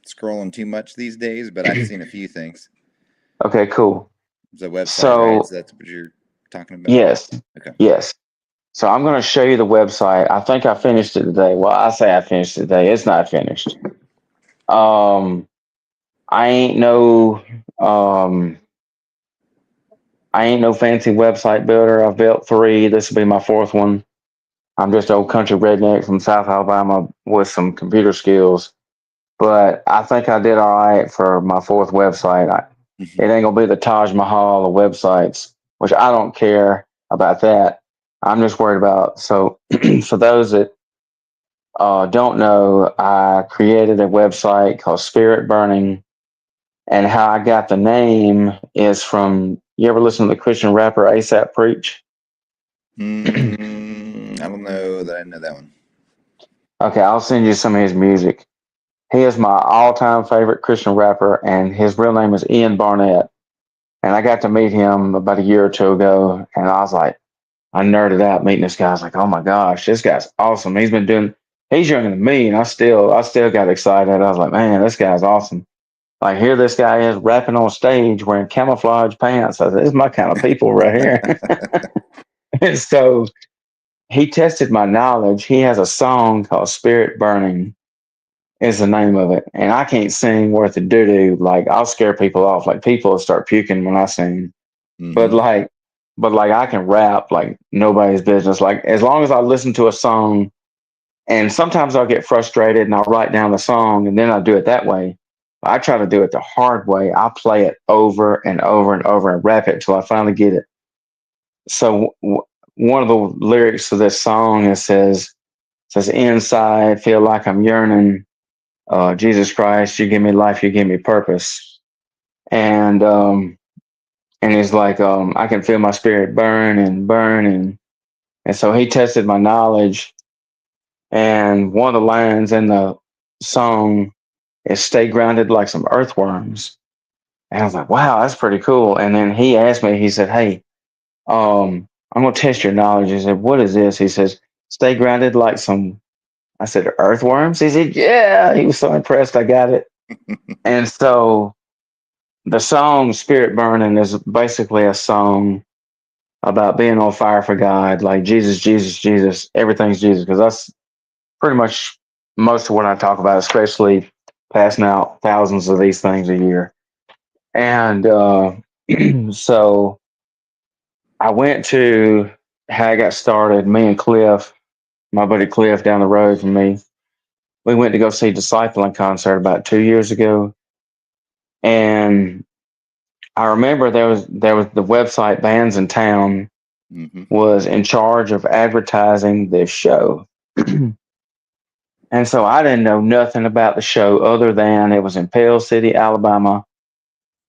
scrolling too much these days, but I've seen a few things. Okay, cool. It's a website, So, right? Is that what you're talking about? yes, Okay. yes. So I'm going to show you the website. I think I finished it today. Well, I say I finished it today. It's not finished. I ain't no fancy website builder. I've built 3. This will be my 4th one. I'm just an old country redneck from South Alabama with some computer skills. But I think I did all right for my 4th website. It ain't gonna be the Taj Mahal of websites, which I don't care about that. I'm just worried about. So for those that don't know, I created a website called Spirit Burning, and how I got the name is from. You ever listen to the Christian rapper ASAP Preach? I don't know that I know that one. Okay, I'll send you some of his music. He is my all-time favorite Christian rapper, and his real name is Ian Barnett. And I got to meet him about a year or 2 ago, and I was like, I nerded out meeting this guy. I was like, oh my gosh, this guy's awesome. He's younger than me, and I still got excited. I was like, man, this guy's awesome. Like, here this guy is rapping on stage wearing camouflage pants. I said, this is my kind of people right here. And so he tested my knowledge. He has a song called Spirit Burning is the name of it. And I can't sing worth a doo-doo. Like, I'll scare people off. Like, people will start puking when I sing. Mm-hmm. But like I can rap like nobody's business. Like, as long as I listen to a song, and sometimes I'll get frustrated and I'll write down the song and then I'll do it that way. I try to do it the hard way. I play it over and over and over and rap it until I finally get it. So one of the lyrics to this song says inside feel like I'm yearning. Jesus Christ, you give me life, you give me purpose. And he's like, I can feel my spirit burn and burn. And so he tested my knowledge. And one of the lines in the song is stay grounded like some earthworms. And I was like, wow, that's pretty cool. And then he asked me, he said, hey, I'm going to test your knowledge. He said, what is this? He says, stay grounded like some, I said, earthworms? He said, yeah. He was so impressed I got it. And so the song Spirit Burning is basically a song about being on fire for God, like Jesus, Jesus, Jesus, everything's Jesus, because that's pretty much most of what I talk about, especially passing out thousands of these things a year. And so I went to how I got started. Me and Cliff, my buddy Cliff down the road from me, we went to go see Discipling concert about 2 years ago. And I remember there was the website Bands in Town Mm-hmm. was in charge of advertising this show. And so I didn't know nothing about the show other than it was in Pell City, Alabama.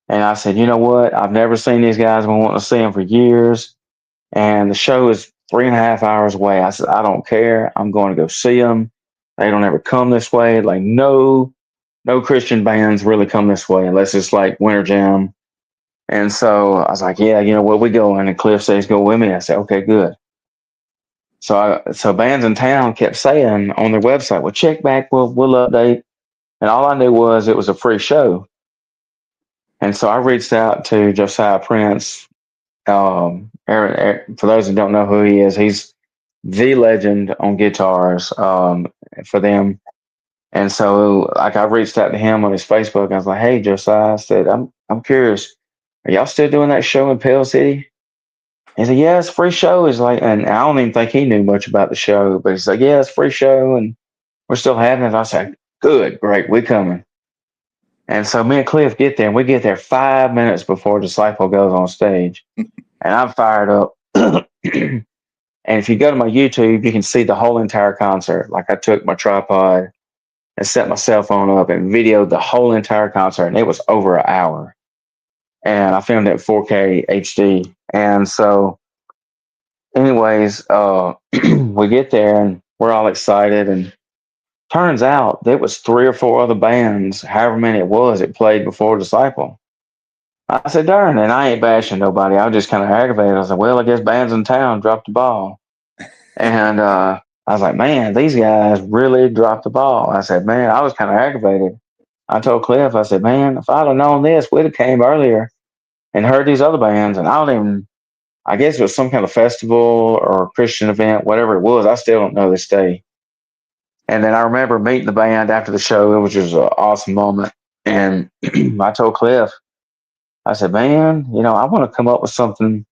And I said, you know what? I've never seen these guys. I've been wanting to see them for years. And the show is 3.5 hours away. I said, I don't care. I'm going to go see them. They don't ever come this way. Like, no Christian bands really come this way unless it's like Winter Jam. And so I was like, yeah, you know what? We going. And Cliff says, go with me. I said, okay, good. So Bands in Town kept saying on their website, well, check back. We'll update. And all I knew was it was a free show. And so I reached out to Josiah Prince. For those who don't know who he is, he's the legend on guitars for them. And so, like, I reached out to him on his Facebook. I was like, "Hey, Josiah," I said, "I'm curious. Are y'all still doing that show in Pell City?" He said, "Yeah, it's a free show." He's like, and I don't even think he knew much about the show, but he's like, "Yeah, it's a free show, and we're still having it." I said, "Good, great, we're coming." And so me and Cliff get there, and we get there 5 minutes before Disciple goes on stage, and I'm fired up. And if you go to my YouTube, you can see the whole entire concert. Like I took my tripod and set my cell phone up and videoed the whole entire concert, and it was over an hour. And I filmed it in 4K HD. And so, anyways, we get there and we're all excited, and turns out there was 3 or 4 other bands, however many it was, it played before Disciple. I said, darn, and I ain't bashing nobody. I was just kind of aggravated. I said, well, I guess Bands in Town dropped the ball. And I was like, man, these guys really dropped the ball. I said, man, I was kind of aggravated. I told Cliff, I said, man, if I'd have known this, we'd have came earlier and heard these other bands. And I guess it was some kind of festival or Christian event, whatever it was. I still don't know this day. And then I remember meeting the band after the show, which was an awesome moment. And I told Cliff, I said, man, I want to come up with something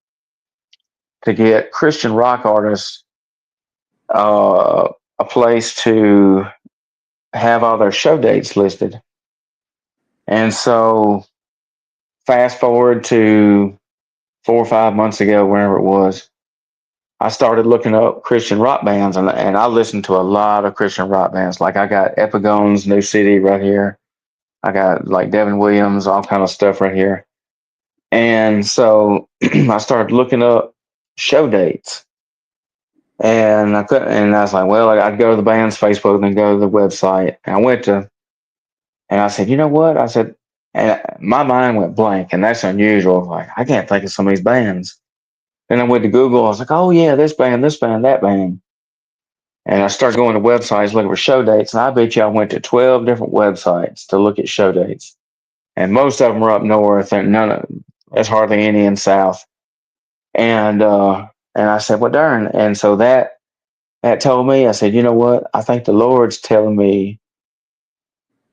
to get Christian rock artists a place to have all their show dates listed. And so fast forward to 4 or 5 months ago, whenever it was, I started looking up Christian rock bands, and I listened to a lot of Christian rock bands. Like I got Epigone's New City right here. I got like Devin Williams, all kind of stuff right here. And so I started looking up show dates, and I couldn't. And I was like, well, I'd go to the band's Facebook and go to the website. And I went to, and I said, you know what? I said, and my mind went blank, and that's unusual. Like I can't think of some of these bands. Then I went to Google. I was like, oh yeah, this band, that band. And I started going to websites looking for show dates, and I bet you I went to 12 different websites to look at show dates. And most of them were up north, and there's hardly any in south. And I said, well, darn. And so that told me, I said, you know what? I think the Lord's telling me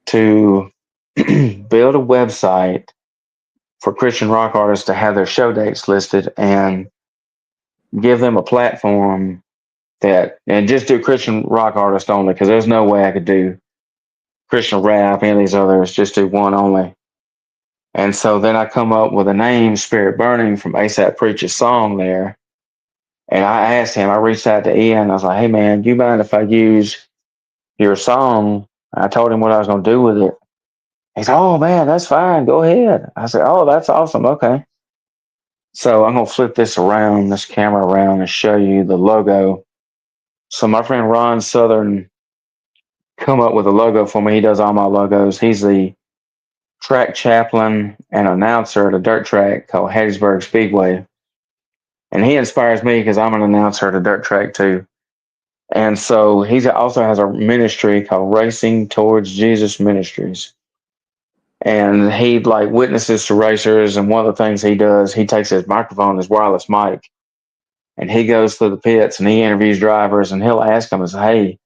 to build a website for Christian rock artists to have their show dates listed and give them a platform and just do Christian rock artists only, because there's no way I could do Christian rap, any of these others, just do one only. And so then I come up with a name, Spirit Burning, from ASAP Preach's song there. And I asked him, I reached out to Ian, I was like, hey man, do you mind if I use your song? I told him what I was going to do with it. He said, oh man, that's fine, go ahead. I said, oh, that's awesome, okay. So I'm going to flip this camera around, and show you the logo. So my friend Ron Southern come up with a logo for me. He does all my logos. He's the track chaplain and announcer at a dirt track called Hattiesburg Speedway. And he inspires me because I'm an announcer at a dirt track too. And so he also has a ministry called Racing Towards Jesus Ministries. And he like witnesses to racers. And one of the things he does, he takes his microphone, his wireless mic, and he goes through the pits and he interviews drivers, and he'll ask them, "Hey,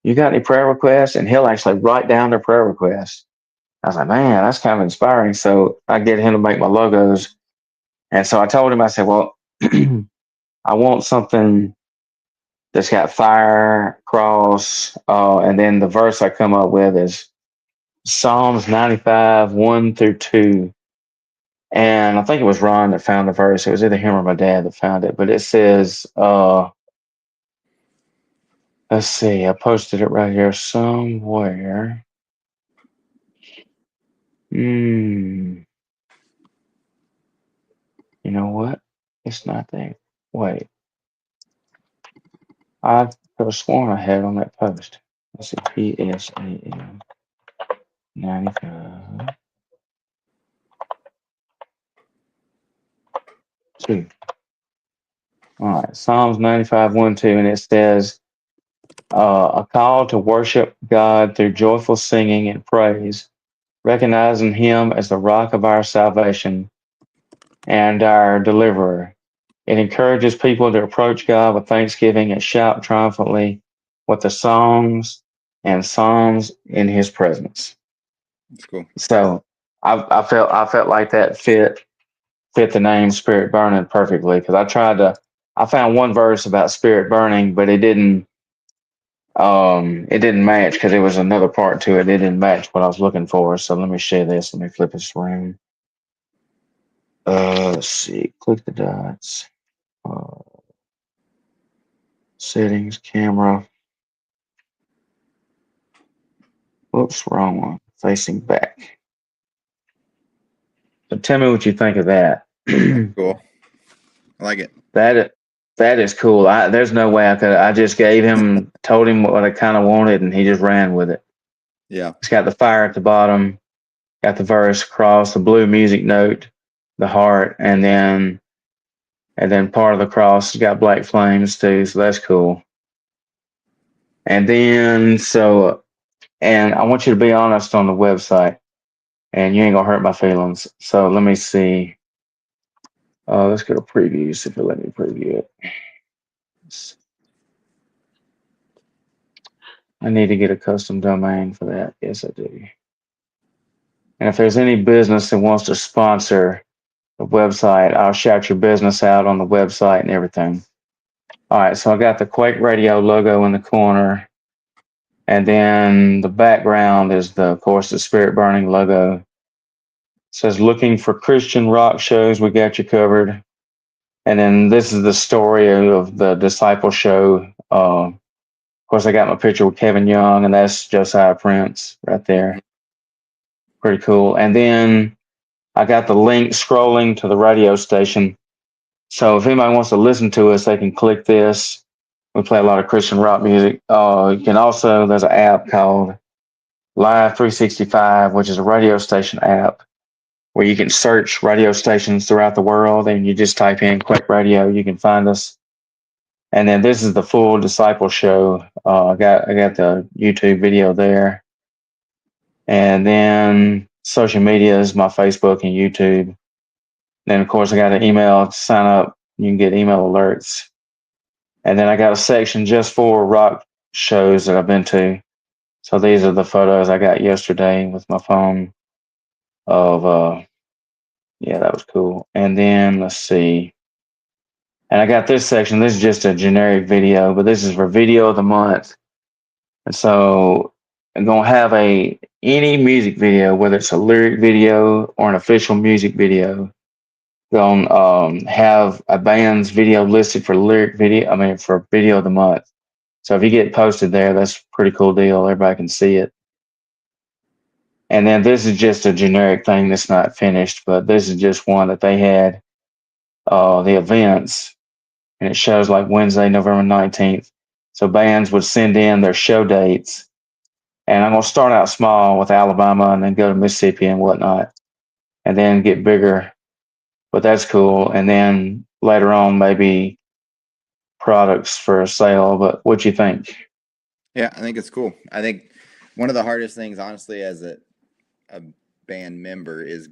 you got any prayer requests?" And he'll actually write down their prayer requests. I was like, man, that's kind of inspiring. So I get him to make my logos. And so I told him, I said, well, I want something that's got fire, cross, and then the verse I come up with is Psalms 95, 1 through 2. And I think it was Ron that found the verse. It was either him or my dad that found it. But it says, let's see, I posted it right here somewhere. You know what? It's not there. Wait. I could have sworn I had on that post. Let's see, PSAM 95 2. All right, Psalms 95 1 2, and it says, a call to worship God through joyful singing and praise, recognizing Him as the rock of our salvation and our deliverer. It encourages people to approach God with thanksgiving and shout triumphantly with the songs and psalms in His presence. That's cool. So I felt like that fit the name Spirit Burning perfectly, because I found one verse about spirit burning, but it didn't match because there was another part to it. It didn't match what I was looking for. So let me share this. Let me flip this around. Let's see. Click the dots. Uh, Settings, camera. Whoops, wrong one. Facing back. So tell me what you think of that. Cool. I like it. That is cool. There's no way I could. I just told him what I kind of wanted, and he just ran with it. Yeah. It's got the fire at the bottom, got the verse cross, the blue music note, the heart, and then part of the cross has got black flames too. So that's cool. And then and I want you to be honest on the website, and you ain't gonna hurt my feelings. So let me see. Let's go to preview. See if it'll let me preview it. I need to get a custom domain for that. Yes, I do. And if there's any business that wants to sponsor the website, I'll shout your business out on the website and everything. All right, so I got the Quake Radio logo in the corner, and then the background is of course, the Spirit Burning logo. It says, "Looking for Christian rock shows? We got you covered." And then this is the story of the Disciple show. Of course, I got my picture with Kevin Young, and that's Josiah Prince right there. Pretty cool. And then I got the link scrolling to the radio station. So if anybody wants to listen to us, they can click this. We play a lot of Christian rock music. You can also, there's an app called Live 365, which is a radio station app where you can search radio stations throughout the world, and you just type in Click Radio, you can find us. And then this is the full Disciple show. I got the YouTube video there. And then social media is my Facebook and YouTube. Then, of course, I got an email to sign up. You can get email alerts. And then I got a section just for rock shows that I've been to. So these are the photos I got yesterday with my phone of, yeah, that was cool. And then let's see. And I got this section. This is just a generic video, but this is for video of the month. And so I'm going to have any music video, whether it's a lyric video or an official music video, going to have a band's video listed for for video of the month. So if you get posted there, that's a pretty cool deal. Everybody can see it. And then this is just a generic thing that's not finished, but this is just one that they had, the events, and it shows like Wednesday, November 19th. So bands would send in their show dates, and I'm going to start out small with Alabama and then go to Mississippi and whatnot, and then get bigger. But that's cool. And then later on, maybe products for sale. But what you think? Yeah, I think it's cool. I think one of the hardest things, honestly, as a band member is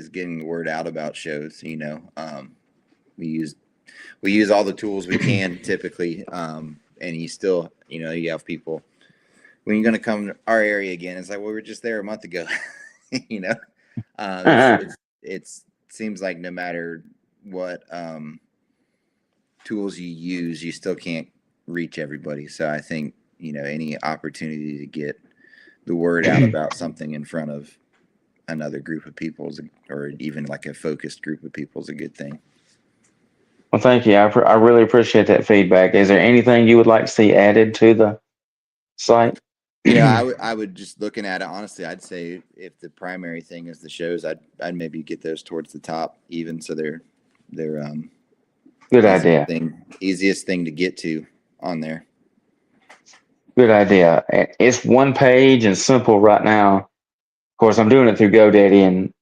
getting the word out about shows. We use we use all the tools we can typically, and you still, you have people when you're going to come to our area again. It's like, well, we were just there a month ago. It seems like no matter what tools you use, you still can't reach everybody. So I think any opportunity to get the word out about something in front of another group of people, or even like a focused group of people, is a good thing. Well, thank you. I really appreciate that feedback. Is there anything you would like to see added to the site? I would just looking at it honestly, I'd say if the primary thing is the shows, I'd maybe get those towards the top, even so they're good idea. Easiest thing to get to on there. Good idea. It's one page and simple right now. Of course, I'm doing it through GoDaddy, and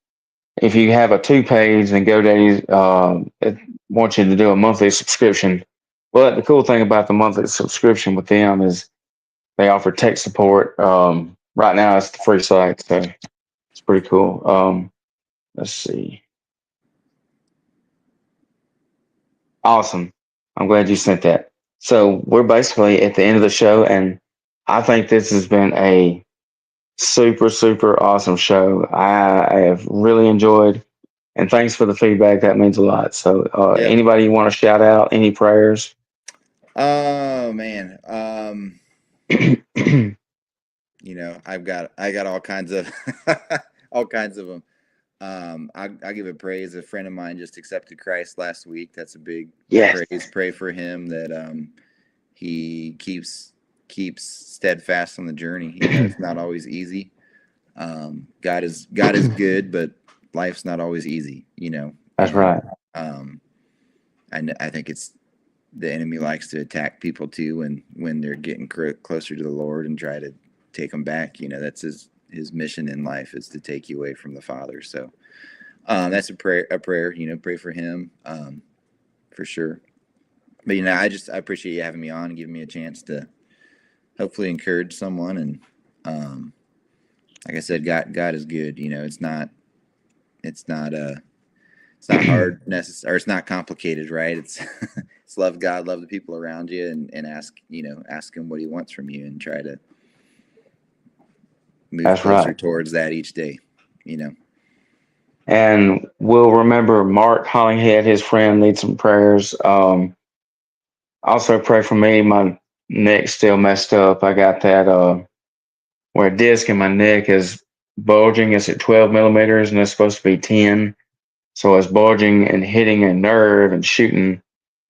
if you have a 2-page, then GoDaddy it wants you to do a monthly subscription. But the cool thing about the monthly subscription with them is they offer tech support. Right now, it's the free site, so it's pretty cool. Let's see. Awesome. I'm glad you sent that. So we're basically at the end of the show, and I think this has been a super, super awesome show. I have really enjoyed, and thanks for the feedback. That means a lot. So anybody you want to shout out, any prayers? Oh man. I got all kinds of all kinds of them. I give it praise. A friend of mine just accepted Christ last week. That's a big praise. Pray for him that he keeps steadfast on the journey. It's not always easy. God is good, but life's not always easy. That's right. I think it's the enemy likes to attack people too when they're getting closer to the Lord and try to take them back. That's his mission in life, is to take you away from the Father. So that's a prayer, pray for him for sure. But I appreciate you having me on and giving me a chance to hopefully encourage someone. And like I said, God is good. It's not hard or it's not complicated, right? It's love God, love the people around you, and ask him what he wants from you, and try to move closer towards that each day, And we'll remember Mark Hollinghead, his friend, needs some prayers. Also pray for me. My neck's still messed up. I got that where a disc in my neck is bulging. It's at 12 millimeters and it's supposed to be 10. So it's bulging and hitting a nerve and shooting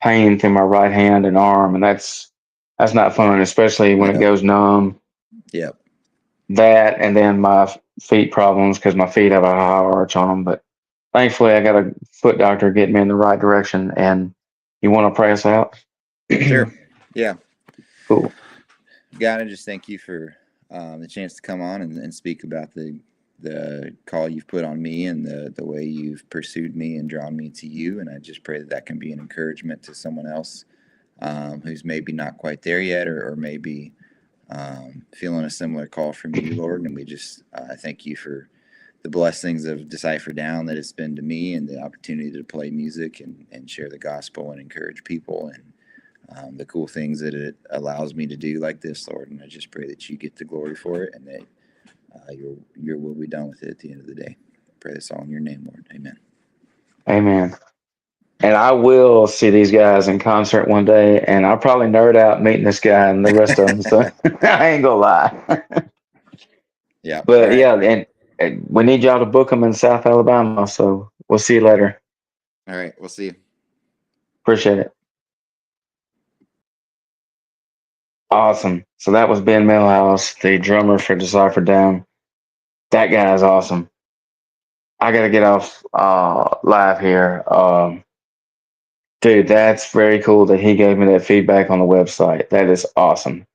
pain through my right hand and arm. And that's not fun, especially when it goes numb. Yep. That, and then my feet problems because my feet have a high arch on them. But thankfully, I got a foot doctor getting me in the right direction. And you want to pray us out? Sure. Yeah. Cool. God, I just thank you for the chance to come on and speak about the call you've put on me and the way you've pursued me and drawn me to you. And I just pray that can be an encouragement to someone else who's maybe not quite there yet, or maybe feeling a similar call from you, Lord. And we just thank you for the blessings of Decyfer Down that it's been to me, and the opportunity to play music and share the gospel and encourage people, and the cool things that it allows me to do like this, Lord. And I just pray that you get the glory for it, and that your will be done with it at the end of the day. I pray this all in your name, Lord. Amen. Amen. And I will see these guys in concert one day, and I'll probably nerd out meeting this guy and the rest of them. So I ain't gonna lie. Yeah. But yeah, and we need y'all to book them in South Alabama. So we'll see you later. All right. We'll see you. Appreciate it. Awesome. So that was Ben Millhouse, the drummer for Decyfer Down. That guy is awesome. I got to get off live here. Dude, that's very cool that he gave me that feedback on the website. That is awesome.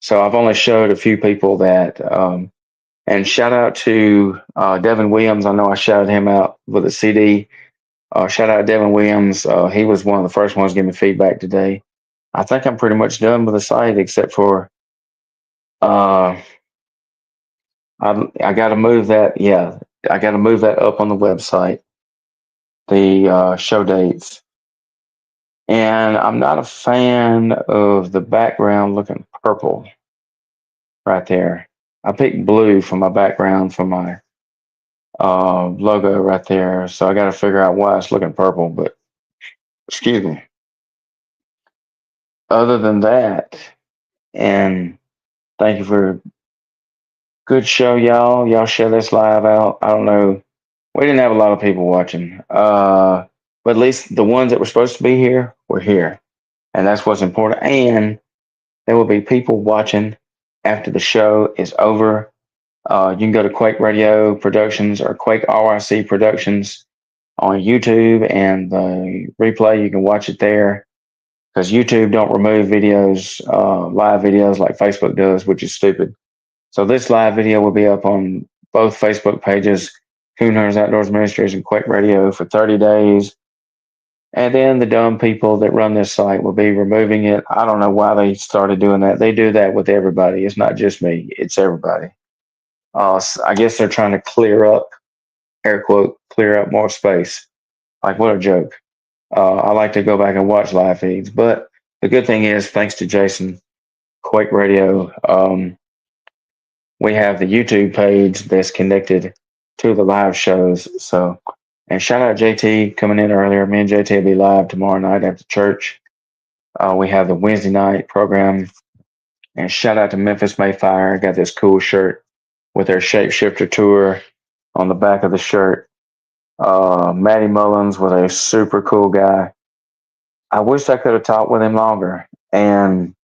So I've only showed a few people that. And shout out to Devin Williams. I know I shouted him out with a CD. Shout out to Devin Williams. He was one of the first ones to give me feedback today. I think I'm pretty much done with the site, except for I got to move that. Yeah, I got to move that up on the website. The show dates. And I'm not a fan of the background looking purple right there. I picked blue for my background for my logo right there. So I got to figure out why it's looking purple. But excuse me. Other than that, and thank you for a good show, y'all. Y'all share this live out. I don't know. We didn't have a lot of people watching, but at least the ones that were supposed to be here were here, and that's what's important. And there will be people watching after the show is over. You can go to Quake Radio Productions or Quake RYC Productions on YouTube, and the replay you can watch it there because YouTube don't remove videos, live videos like Facebook does, which is stupid. So this live video will be up on both Facebook pages, Coon Hunters Outdoors Ministries and Quake Radio for 30 days. And then the dumb people that run this site will be removing it. I don't know why they started doing that. They do that with everybody. It's not just me. It's everybody. I guess they're trying to clear up, air quote, clear up more space. Like, what a joke. I like to go back and watch live feeds. But the good thing is, thanks to Jason, Quake Radio, we have the YouTube page that's connected to the live shows. So, and shout out JT coming in earlier. Me and JT will be live tomorrow night after church. We have the Wednesday night program. And shout out to Memphis Mayfire. Got this cool shirt with their Shapeshifter tour on the back of the shirt. Matty Mullins was a super cool guy. I wish I could have talked with him longer. And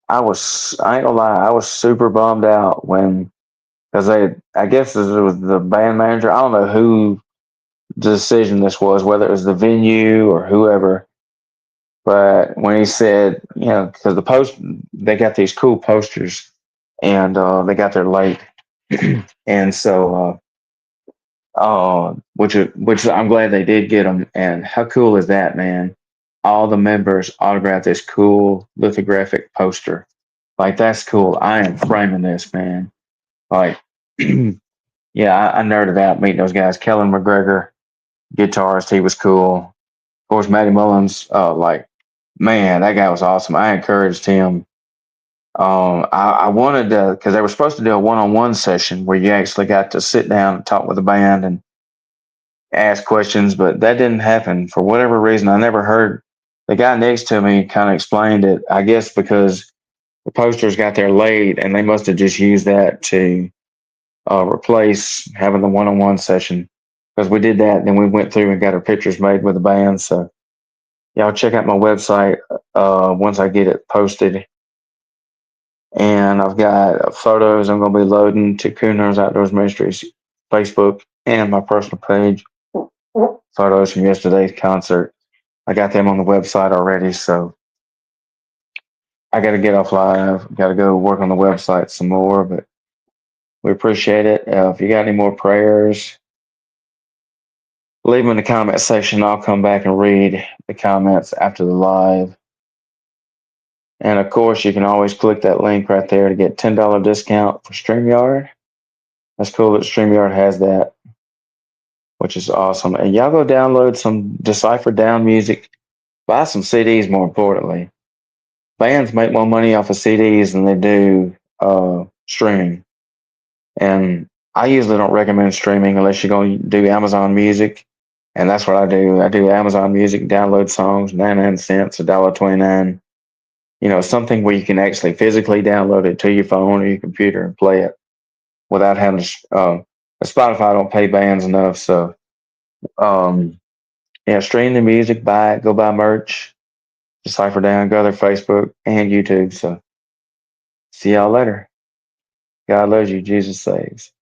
I ain't gonna lie, I was super bummed out because I guess it was the band manager. I don't know who the decision this was, whether it was the venue or whoever. But when he said, because they got these cool posters, and they got there late, and so which I'm glad they did get them. And how cool is that, man? All the members autographed this cool lithographic poster. Like, that's cool. I am framing this, man. Like, yeah, I nerded out meeting those guys. Kellen McGregor, guitarist, he was cool. Of course, Matty Mullins, man, that guy was awesome. I encouraged him. I wanted to, because they were supposed to do a one-on-one session where you actually got to sit down and talk with the band and ask questions, but that didn't happen for whatever reason. I never heard. The guy next to me kind of explained it, I guess because the posters got there late and they must have just used that to replace having the one-on-one session, because we did that and then we went through and got our pictures made with the band. So y'all check out my website once I get it posted. And I've got photos I'm going to be loading to Coon Hunters Outdoors Ministries Facebook and my personal page. Photos from yesterday's concert. I got them on the website already, so I got to get off live. Got to go work on the website some more, but we appreciate it. If you got any more prayers, leave them in the comment section. I'll come back and read the comments after the live. And of course, you can always click that link right there to get $10 discount for StreamYard. That's cool that StreamYard has that, which is awesome. And y'all go download some Decyfer Down music. Buy some CDs, more importantly. Bands make more money off of CDs than they do streaming. And I usually don't recommend streaming unless you're going to do Amazon Music. And that's what I do. I do Amazon Music, download songs, 99 cents, $1.29. Something where you can actually physically download it to your phone or your computer and play it without having to. Spotify don't pay bands enough, so stream the music, buy it, go buy merch, Decyfer Down, go to their Facebook and YouTube. So see y'all later. God loves you. Jesus saves.